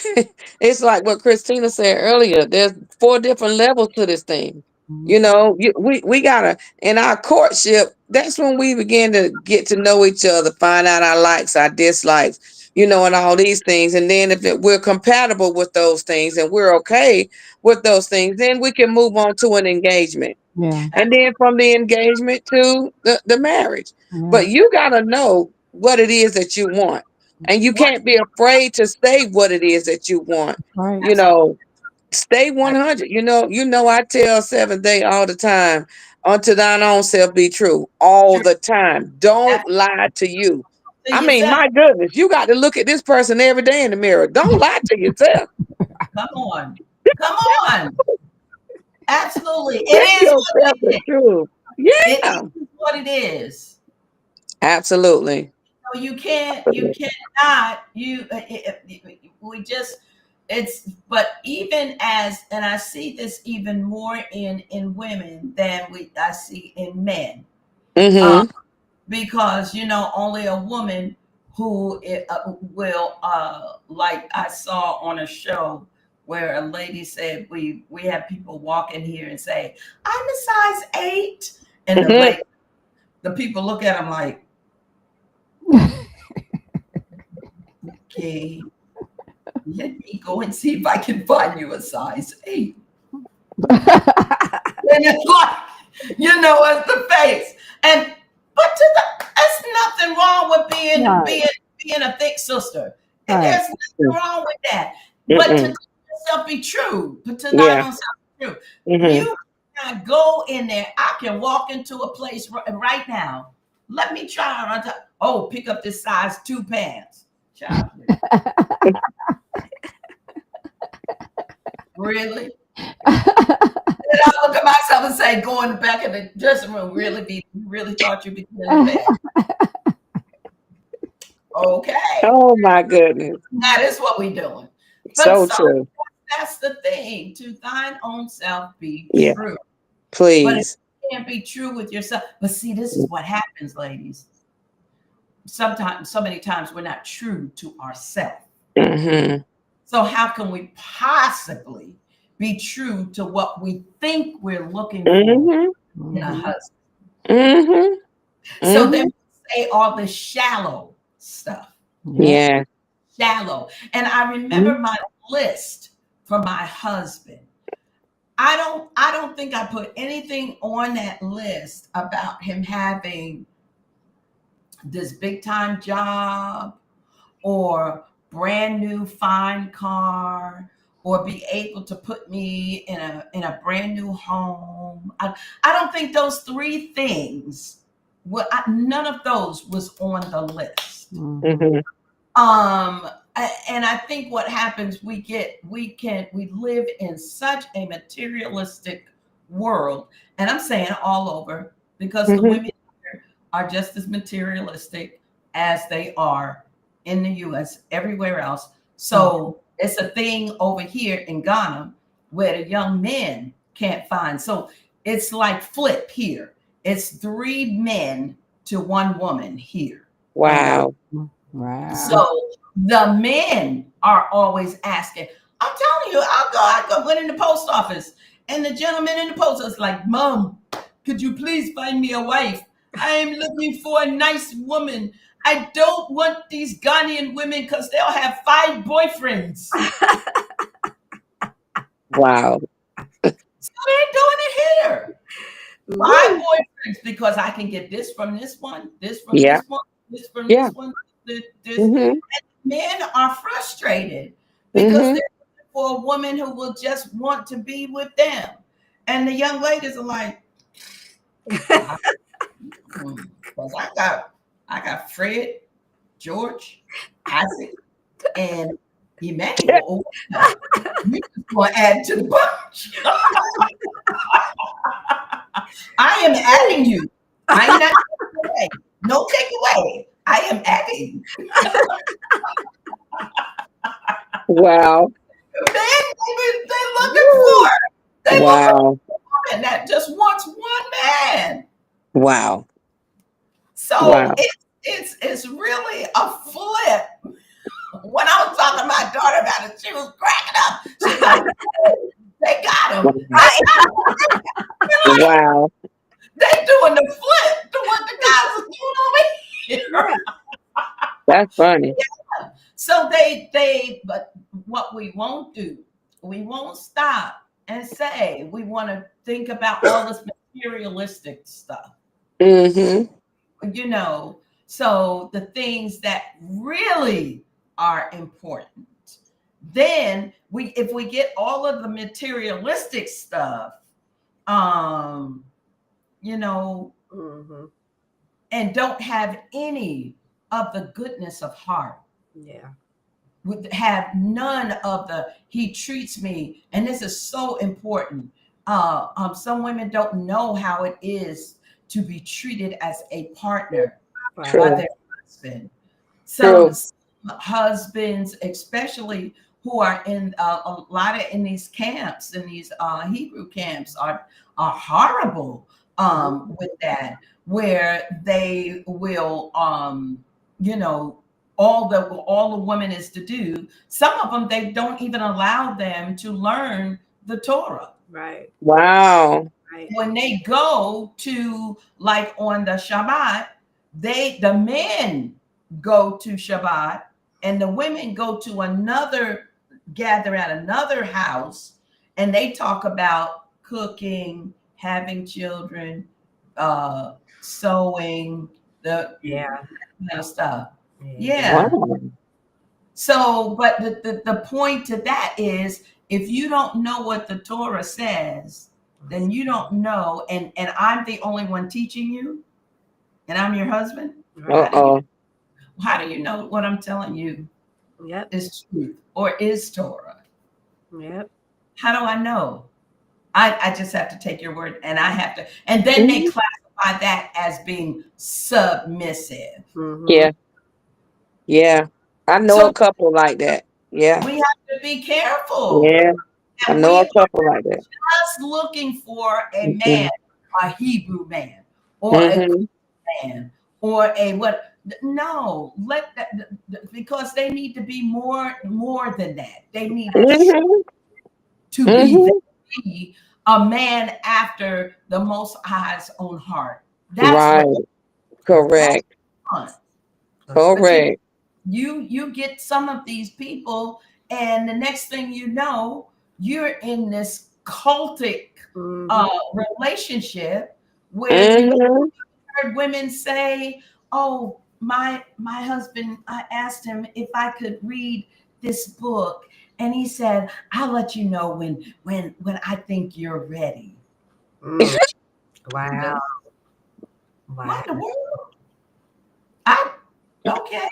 It's like what Christina said earlier. There's 4 different levels to this thing. Mhm. We gotta in our courtship. That's when we begin to get to know each other, find out our likes, our dislikes, and all these things. And then if we're compatible with those things and we're okay with those things, then we can move on to an engagement, Yeah. and then from the engagement to the marriage. Yeah. But you gotta know what it is that you want. And you What can't be afraid to say what it is that you want. Right. You absolutely know, stay 100. I tell Seventh Day all the time, unto thine own self be true. All true. the time. Don't Absolutely lie to you. to I mean, yourself. my goodness, you got to look at this person every day in the mirror. Don't lie to yourself. Come on, come on. Absolutely, Tell it is what yourself it the is. truth. It Yeah, is what it is. absolutely. So you cannot, we just, but even as, and I see this even more in women than I see in men, uh, Mm-hmm. because only a woman who will, like I saw on a show where a lady said, we have people walk in here and say, I'm a size 8, and Mm-hmm. the people look at them like, okay, let me go and see if I can find you a size 8. And it's like, it's the face. And but there's nothing wrong with being Right. being being a thick sister. And Right. there's nothing wrong with that. But to Mm-mm. yourself be true, but to thine Yeah. own self be true. Mm-hmm. You cannot go in there. I can walk into a place right now. Let me try on. Oh, pick up this size 2 pants. Child, really? And I look at myself and say, go in the back of the dressing room, really thought you'd be in the bed. Okay. Oh my goodness. That is what we're doing. But So so true. that's the thing. To thine own self be Yeah. true. But if Please. you can't be true with yourself, but see, this is what happens, ladies. Sometimes, so many times, we're not true to ourselves. Mm-hmm. So how can we possibly be true to what we think we're looking for Mm-hmm. in a Mhm. husband? Mm-hmm. So then Mm-hmm. we say all this shallow stuff, Yeah. Yeah. shallow. And I Mhm. remember my list for my husband. I don't think I put anything on that list about him having this big time job or brand new fine car or be able to put me in a brand new home. I don't think those 3 things none of those was on the list. Mhm. Mm-hmm. And I think what happens, we live in such a materialistic world, and I'm saying all over because the Mm-hmm. women here are just as materialistic as they are in the US, everywhere else. So it's a thing over here in Ghana where the young men can't find. So it's like flip here. It's 3 men to 1 woman here in Ghana. Wow. Wow. So the men are always asking. I'm telling you, I went in the post office, and the gentleman in the post office like, "Mom, could you please find me a wife? I am looking for a nice woman. I don't want these Ghanaian women because they'll have 5 boyfriends." Wow. So they're doing it here. Five Ooh. boyfriends because I can get this from this one, this from Yeah. this one, this from Yeah. this one, this. Mm-hmm. Men are frustrated because Mm-hmm. they're looking for a woman who will just want to be with them. And the young ladies are like, because I got Fred, George, Isaac, and Emmanuel. You just want to add to the bunch. I am adding you. I'm not taking away. No take away. I am adding. Wow. Men, they're looking for. They looking Wow. for a woman that just wants one man. Wow. So Wow. it's really a flip. When I was talking to my daughter about it, she was cracking up. She's like, they got him. Like, Wow. they doing the flip to what the guys are doing over here. That's funny. So but what we won't do, we won't stop and say we want to think about all this materialistic stuff, Mm-hmm. you know. So the things that really are important. Then if we get all of the materialistic stuff, um, you know, Mhm. and don't have any of the goodness of heart, Yeah. would have none of the he treats me, and this is so important. Some women don't know how it is to be treated as a partner Right. by True. their husband. True. Some husbands, especially who are in a lot of in these camps, in these Hebrew camps, are horrible with that, where they will, you know, all the woman is to do. Some of them they don't even allow them to learn the Torah. Right. Wow. Right. When they go to like on the Shabbat, the men go to Shabbat and the women go to another gather at another house and they talk about cooking, having children, sewing, the Yeah. kind of stuff. Yeah. Yeah. Wow. So, but the point to that is, if you don't know what the Torah says, then you don't know. And I'm the only one teaching you, and I'm your husband. Right. Uh-oh. How do you know what I'm telling you Yep. is truth or is Torah? Yep. How do I know? I just have to take your word, and I have to, and then they Mhm. classify that as being submissive. Mm-hmm. Yeah. Yeah. I know a So couple like that. Yeah. we have to be careful Yeah. I that know we a are couple like that. just looking for a man, Mhm. a Hebrew man, or a Mhm. man, or a what? No, let that, because they need to be more than that. They need Mhm. to Mhm. be a man after the Most High's own heart. That's what Right. that's Correct. fun. That's But Correct. you get some of these people, and the next thing you know, you're in this cultic mm-hmm. relationship where Mhm. heard women say, "Oh, my husband, I asked him if I could read this book, and he said, I'll let you know when I think you're ready." Mm. Wow. What Wow. in the world? I okay.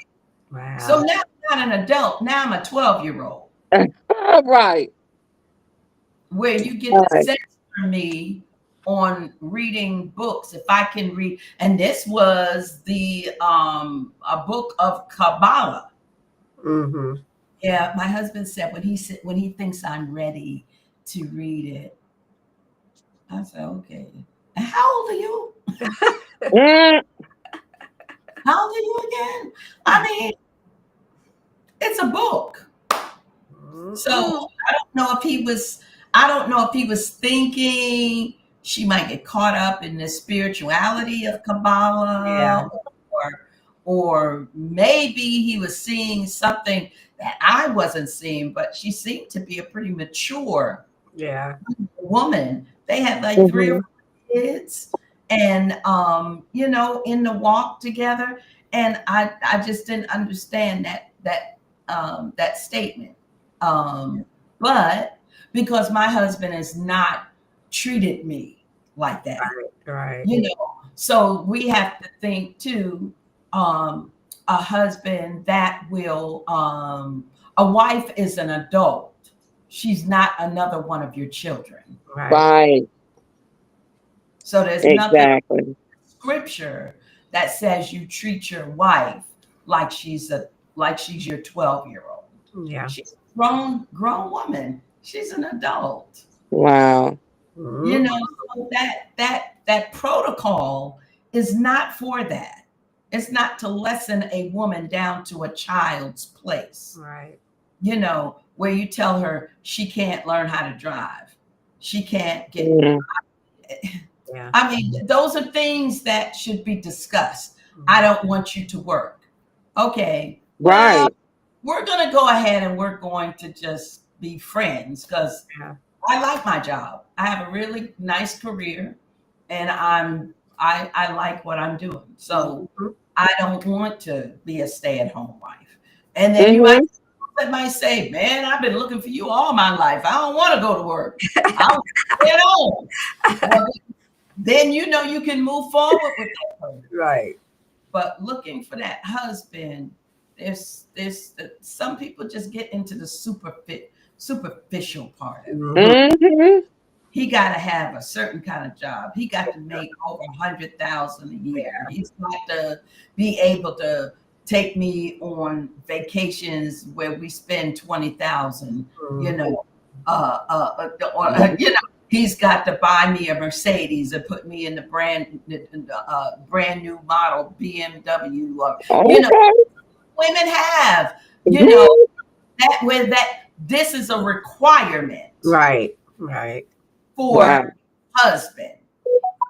So Wow. now I'm not an adult. Now I'm a 12-year-old, Right. where you get to Right. censor me on reading books if I can read. And this was the a book of Kabbalah. Mm-hmm. Yeah, my husband said when he thinks I'm ready to read it. I said, okay. And how old are you? Mm. How old are you again? I mean, it's a book. So Mm-mm. I don't know if he was thinking she might get caught up in the spirituality of Yeah. Kabbalah, or maybe he was seeing something that I wasn't seeing, but she seemed to be a pretty mature Yeah. woman. They had like three or Mhm. four kids, and in the walk together. And I just didn't understand that statement. But because my husband has not treated me like that, Right. Right. so we have to think too, a husband that will a wife is an adult. She's not another one of your children. Right. Right. So there's nothing Exactly. in scripture that says you treat your wife like she's your 12-year-old. Yeah. She's a grown woman. She's an adult. Wow. You Mm-hmm. know, so that protocol is not for that. It's not to lessen a woman down to a child's place. Right. Where you tell her she can't learn how to drive. She can't get Mm. Yeah. I mean, those are things that should be discussed. I Mm-hmm. don't want you to work. Okay, well, Right. we're going to go ahead and we're going to just be friends because Yeah. I like my job. I have a really nice career, and I like what I'm doing. So Mm-hmm. I don't want to be a stay-at-home wife. And then you might Mhm. say, "Man, I've been looking for you all my life. I don't want to go to work. I'll stay at home." Well, then you can move forward with that person. Right. But looking for that husband, there's some people just get into the superficial part of it. Mm-hmm. Mhm. He got to have a certain kind of job. He got to make over 100,000 a year. He's got to be able to take me on vacations where we spend 20,000. You Mm-hmm. know, he's got to buy me a Mercedes and put me in the brand new model BMW. Okay. Women have, you know, Mhm. that this is a requirement Right. Right. for Wow. husband,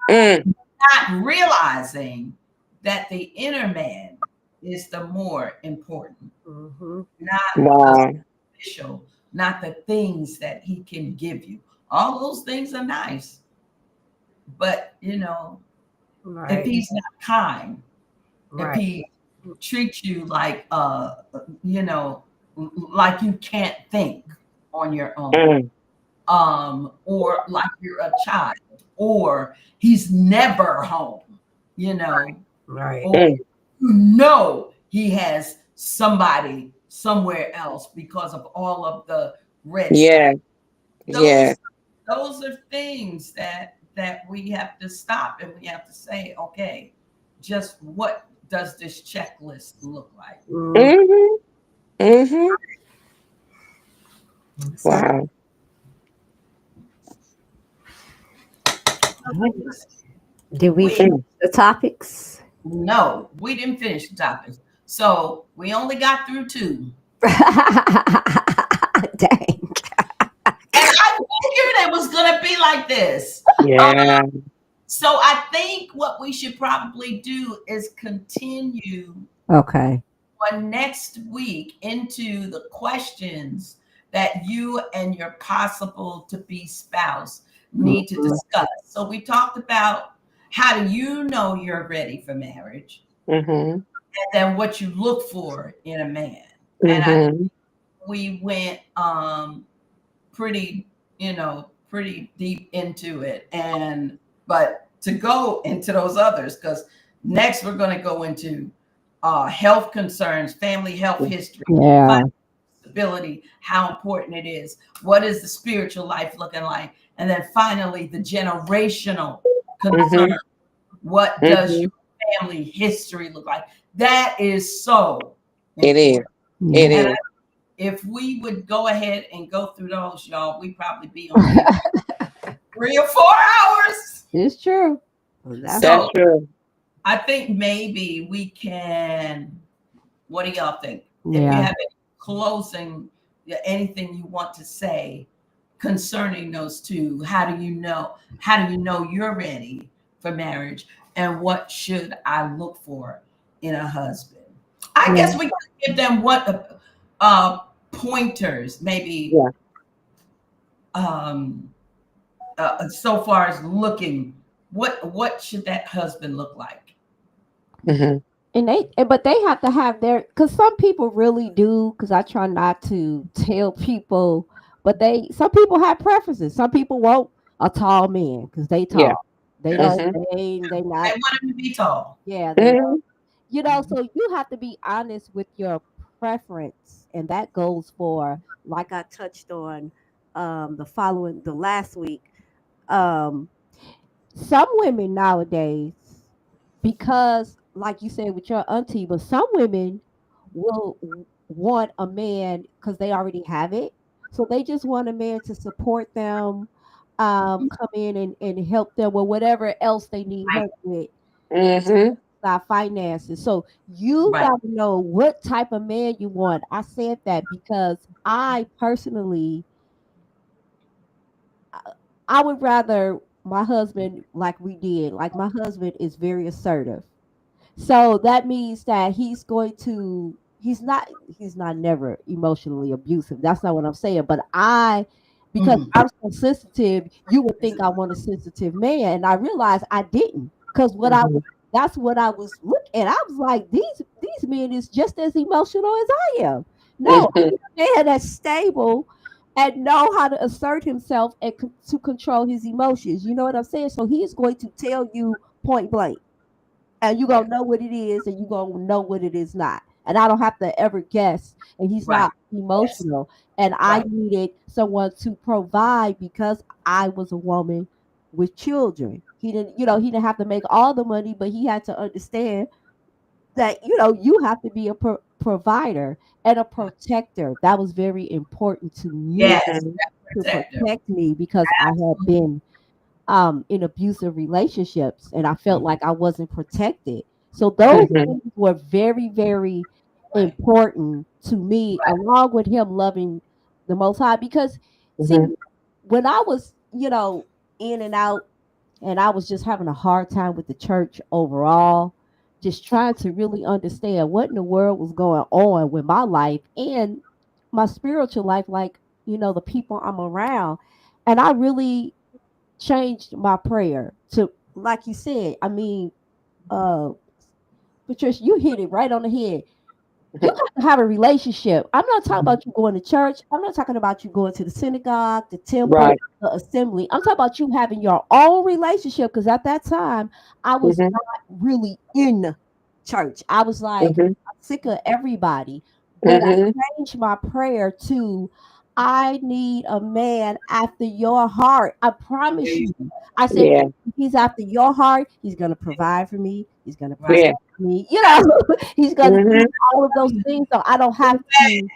Mm. not realizing that the inner man is the more important, Mm-hmm. not the Wow. superficial, not the things that he can give you. All those things are nice, but if Right. he's not kind, if Right. he treats you you know, like you can't think on your own, Mm. or like you're a child, or he's never home, you know, Right. or Mm. he has somebody somewhere else because of all of the red stuff. Yeah. Yeah. Those those are things that we have to stop, and we have to say, okay, just what does this checklist look like? Mm, Mm-hmm. Mm-hmm. so Wow. did we We finish Mm. the topics? No, we didn't finish the topic. So we only got through two. Dang. And I figured it was going to be like this. Um, Yeah. so I think what we should probably do is continue Okay. on next week into the questions that you and your possible to be spouse need to Mhm. discuss. So we talked about how do you know you're ready for marriage, Mm-hmm. and then what you look for in a man. And I Mm-hmm. we went pretty, pretty deep into it. And but to go into those others, because next we're going to go into health concerns, family health history, Yeah. financial stability, how important it is, what is the spiritual life looking like, and then finally the generational concern. Mm-hmm. What does Mm-hmm. your family history look like? That is so It is. important. It And Yeah. is. if we would go ahead and go through those, y'all, we'd probably be on here 3 or 4 hours. It's true. That's That's So true. I think maybe we can. What do y'all think? If you yeah. have any closing, anything you want to say concerning those two, how do you know? How do you know you're ready for marriage? And what should I look for in a husband? I Yeah. guess we could give them what uh, pointers, maybe Yeah. um, so far as looking. What should that husband look like? Mm-hmm. But they have to have their, because some people really do, because I try not to tell people, but some people have preferences. Some people want a tall man because they Yeah. tall. They don't, Mm-hmm. they They not, want him to be tall. yeah, they, Mm-hmm. so you have to be honest with your preference. And that goes for, like I touched on the last week. Um, some women nowadays, because like you said with your auntie, but some women will want a man because they already have it, so they just want a man to support them, come in and help them with whatever else they need Right, help with, Mm-hmm. our finances. So you right. got to know what type of man you want. I said that because I personally, I would rather my husband, like we did, like my husband is very assertive. So that means that he's not never emotionally abusive. That's not what I'm saying. But because Mhm. I'm so sensitive, you would think I want a sensitive man. And I realized I didn't. Because Mm-hmm. that's what I was looking at. I was like, these men is just as emotional as I am. No, I Mm-hmm. need a man that's stable and know how to assert himself and to control his emotions. You know what I'm saying? So he is going to tell you point blank, and you're Yeah, gonna know what it is and you're gonna know what it is not. And I don't have to ever guess. And he's right. not Yes, emotional. And I right, needed someone to provide because I was a woman with children. He didn't have to make all the money, but he had to understand that you have to be a provider and a protector. That was very important to me, yes. Mm-hmm. to Protective. protect me, because I had been in abusive relationships and I felt like I wasn't protected. So those Mm-hmm. things were very, very Right, important to me, right. along with him loving the Most High. Because, see, Mm-hmm. when I was, in and out, and I was just having a hard time with the church overall, just trying to really understand what in the world was going on with my life and my spiritual life, like, the people I'm around. And I really changed my prayer to, like you said, I mean, uh Patricia, you hit it right on the head. You got to have a relationship. I'm not talking about you going to church. I'm not talking about you going to the synagogue, the temple, Right. the assembly. I'm talking about you having your own relationship. Because at that time, I was Mhm. not really in church. I was like, Mhm. I'm sick of everybody. But I Mhm. changed my prayer to, I need a man after your heart. I promise you. I said, Yeah. if he's after your heart, he's going to provide for me. He's going to Right. Yeah. protect me. You know, he's going to do Mhm. all of those things so I don't have to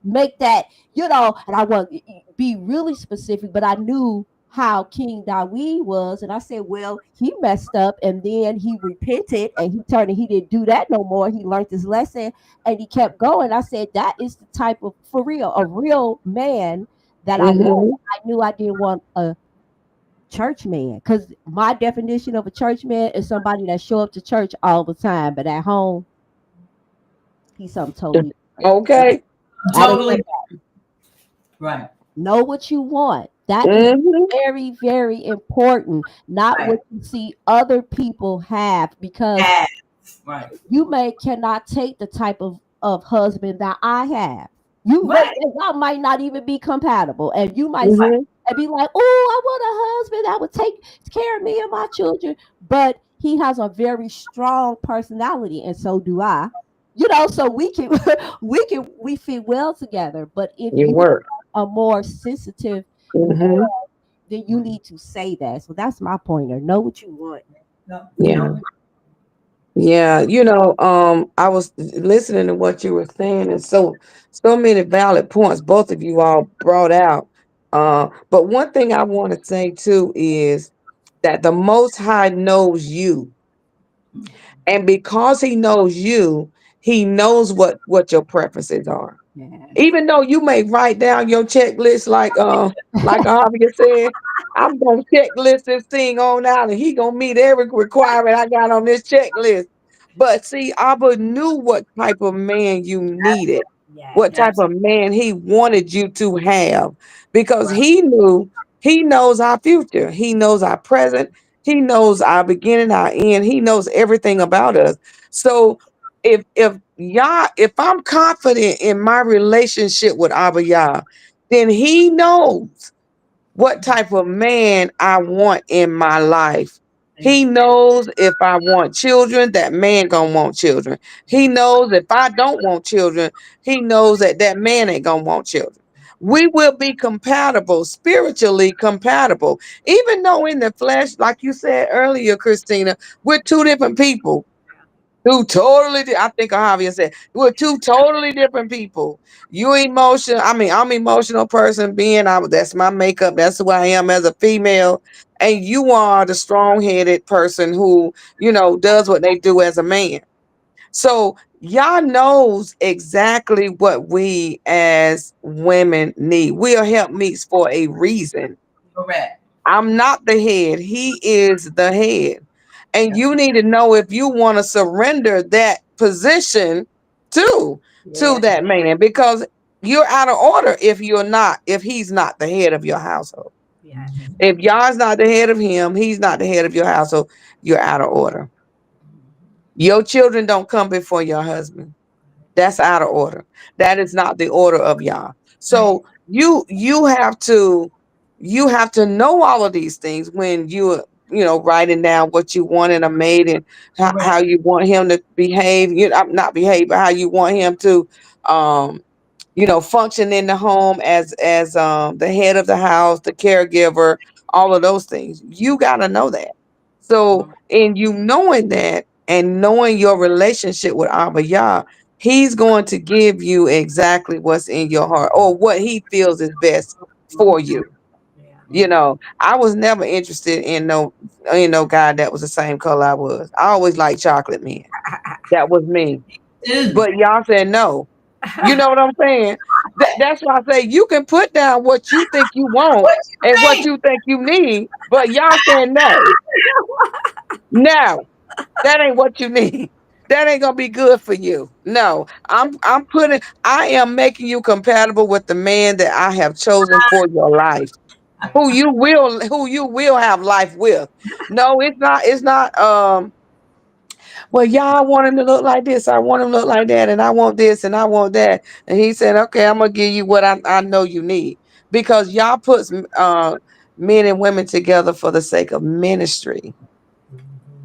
make that, and I want to be really specific, but I knew how King Dawid was, and I said, well, he messed up and then he repented and he turned and he didn't do that no more. He learned his lesson and he kept going. I said, that is the type of, for real, a real man that I want. Mhm. I knew I didn't want a church man because my definition of a church man is somebody that show up to church all the time, but at home, he's something totally different. Okay. I didn't Totally right. know what you want. That is Mhm. very, very important. Not Right. what you see other people have, because As, right. you may cannot take the type of husband that I have. You may, Right. y'all might not even be compatible, and you might Right. Mhm. and be like, "Oh, I want a husband that would take care of me and my children," but he has a very strong personality, and so do I. So we can we fit well together. But if You you work. are more sensitive, Mhm. then you need to say that. So that's my pointer. Know what you want. No, Yeah. no. Yeah, I was listening to what you were saying, and so many valid points both of you all brought out. But one thing I want to say too is that the Most High knows you, and because He knows you, He knows what your preferences are. Yes. Even though you may write down your checklist like Javier said, I'm gonna checklist this thing on out and he gonna meet every requirement I got on this checklist. But see, Abba knew what type of man you needed, Yes. what type Yes. of man he wanted you to have, because Right. he knows our future, he knows our present, he knows our beginning, our end, he knows everything about us. So if I'm confident in my relationship with Abba Yah, then he knows what type of man I want in my life. He knows if I want children, that man gonna want children. He knows if I don't want children, he knows that that man ain't gonna want children. We will be compatible, spiritually compatible, even though in the flesh, like you said earlier, Christina, we're two different people. Two totally, I think Javier said, we're two totally different people. You emotional, I mean, I'm emotional person being, that's my makeup. That's who I am as a female. And you are the strong-headed person who, does what they do as a man. So y'all knows exactly what we as women need. We are help meets for a reason. Correct. I'm not the head. He is the head. And Yep. you need to know if you want to surrender that position to Yeah. that man, because you're out of order if he's not the head of your household. Yes. If y'all's not the head of him, he's not the head of your household, you're out of order. Your children don't come before your husband. That's out of order. That is not the order of Yah. Right. So you have to know all of these things when you writing down what you want in a mate, and how Correct. you want him to behave. Not behave, but how you want him to um function in the home as the head of the house, the caregiver, all of those things. You got to know that. So in you knowing that and knowing your relationship with Abba Yah, he's going to give you exactly what's in your heart or what he feels is best for you. Yeah. I was never interested in no guy that was the same color I was. I always liked chocolate men. That was me. Dude. But y'all said no. You know what I'm saying? That's why I say you can put down what you think you want What and you what think? you think you need, but y'all saying no. No, that ain't what you need. That ain't gonna be good for you. No, I am making you compatible with the man that I have chosen for your life, who you will have life with. No, it's not well, y'all want him to look like this. I want him to look like that. And I want this and I want that. And he said, okay, I'm going to give you what I know you need. Because y'all put men and women together for the sake of ministry,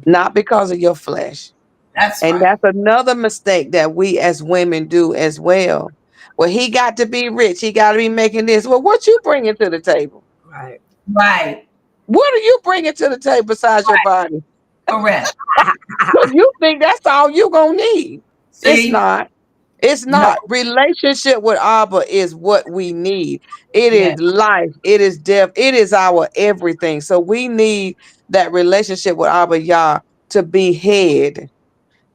not because of your flesh. That's And right. that's another mistake that we as women do as well. Well, he got to be rich. He got to be making this. Well, what you bringing to the table? Right. Right. What are you bringing to the table besides your body? Correct. Because you think that's all you going to need. It's See? not. It's No. not. Relationship with Abba is what we need. It Yeah. is life. It is death. It is our everything. So we need that relationship with Abba Yah to be head.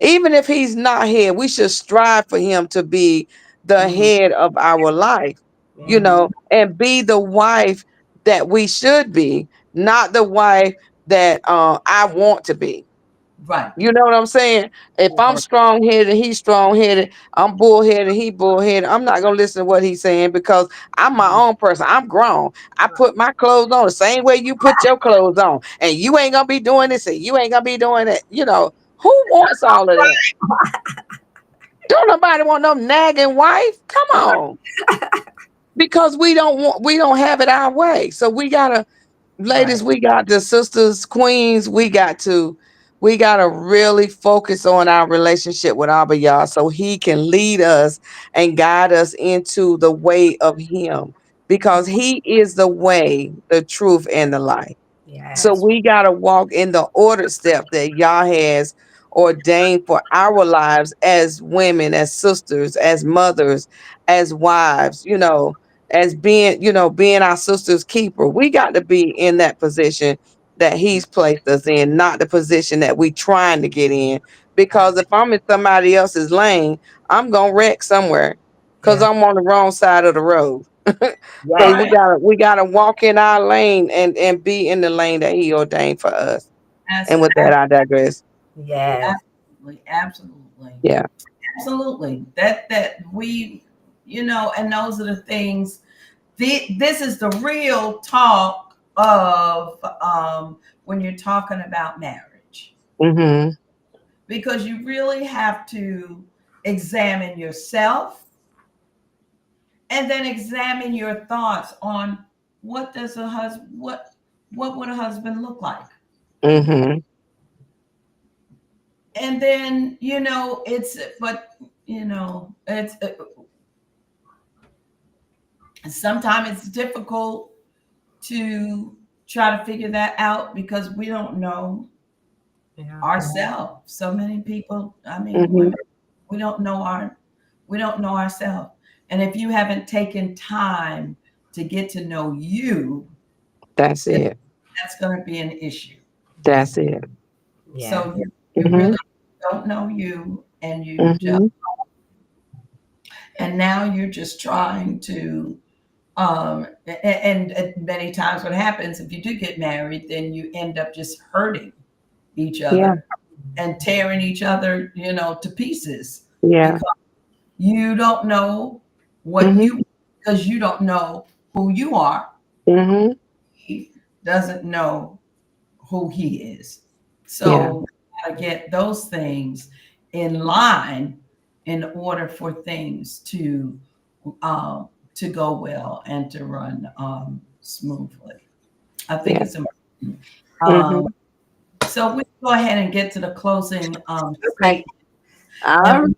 Even if he's not head, we should strive for him to be the Mm, head of our life, Yeah. and be the wife that we should be, not the wife that I want to be. right. You know what I'm saying? If I'm strong headed, he's strong headed. I'm bullheaded, he bullheaded. I'm not gonna listen to what he's saying because I'm my own person. I'm grown. I put my clothes on the same way you put your clothes on, and you ain't gonna be doing this, and you ain't gonna be doing that. Who wants all of that? Don't nobody want no nagging wife. Come on, because we don't have it our way. So we gotta, ladies, Right. we got the sisters, queens, we got to really focus on our relationship with Abba Yah so he can lead us and guide us into the way of him, because he is the way, the truth, and the life. So Yes. That's we got to walk in the ordered steps that Yah has ordained for our lives as women, as sisters, as mothers, as wives, as being our sister's keeper. We got to be in that position that he's placed us in, not the position that we trying to get in. Because right. if I'm in somebody else's lane, I'm going to wreck somewhere because Yeah. I'm on the wrong side of the road. So we Yes. Right. gotta we gotta walk in our lane and be in the lane that he ordained for us. That's And with that, I digress. Yes. absolutely, absolutely, Yeah. absolutely. That we, and those are the things. This is the real talk of when you're talking about marriage, Mm-hmm. because you really have to examine yourself and then examine your thoughts on what does a husband what would a husband look like. Mm-hmm. And then it's but it's sometimes it's difficult to try to figure that out because we don't know Yeah. ourselves. So many people, I mean Mm-hmm. women, we don't know ourselves. And if you haven't taken time to get to know you, That's then it. that's going to be an issue. Yeah. That's it. Yeah. So you Mm-hmm. really don't know you, and you just Mm-hmm. and now you're just trying to and many times what happens if you do get married, then you end up just hurting each Yeah. other and tearing each other, to pieces, Yeah. because you don't know what Mm-hmm. you because you don't know who you are. Mm-hmm. He doesn't know who he is. Yeah. So you gotta get those things in line in order for things to go well and to run smoothly. I think Yeah. it's important. Um, Mm-hmm. so we go ahead and get to the closing Okay. statement. Um. And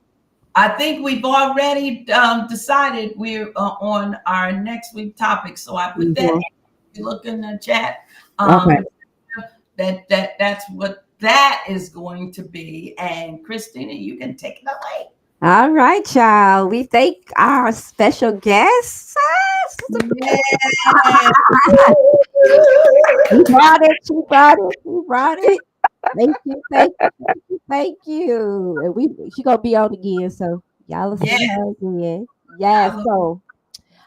I think we've already decided we're on our next week topic. So I put that. Mm-hmm. If you look in the chat, Okay. that's what that is going to be. And Christina, you can take it away. All right, child. We thank our special guests. Yeah. She brought it. She brought it. She brought it. Thank you. Thank you. Thank you. Thank you. And she gonna be on again, so y'all will Yeah. see her again. Yes. So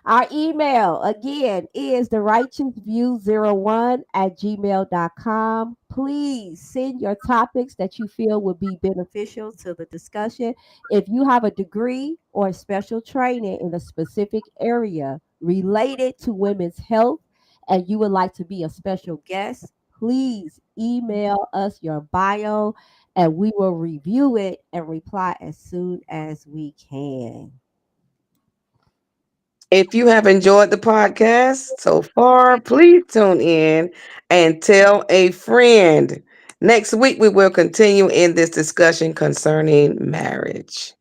our email again is the righteous view 01 at gmail.com. Please send your topics that you feel would be beneficial to the discussion. If you have a degree or special training in a specific area related to women's health and you would like to be a special guest, please email us your bio and we will review it and reply as soon as we can. If you have enjoyed the podcast so far, please tune in and tell a friend. Next week, we will continue in this discussion concerning marriage,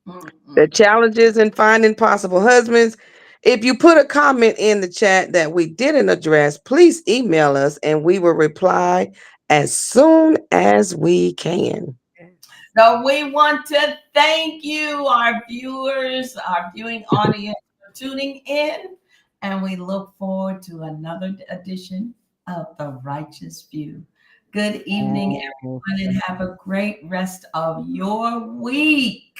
the Mm-mm. challenges in finding possible husbands. If you put a comment in the chat that we didn't address, please email us and we will reply as soon as we can. Yes. So we want to thank you, our viewers, our viewing audience, for tuning in. And we look forward to another edition of The Righteous View. Good evening, Yes. everyone, and have a great rest of your week.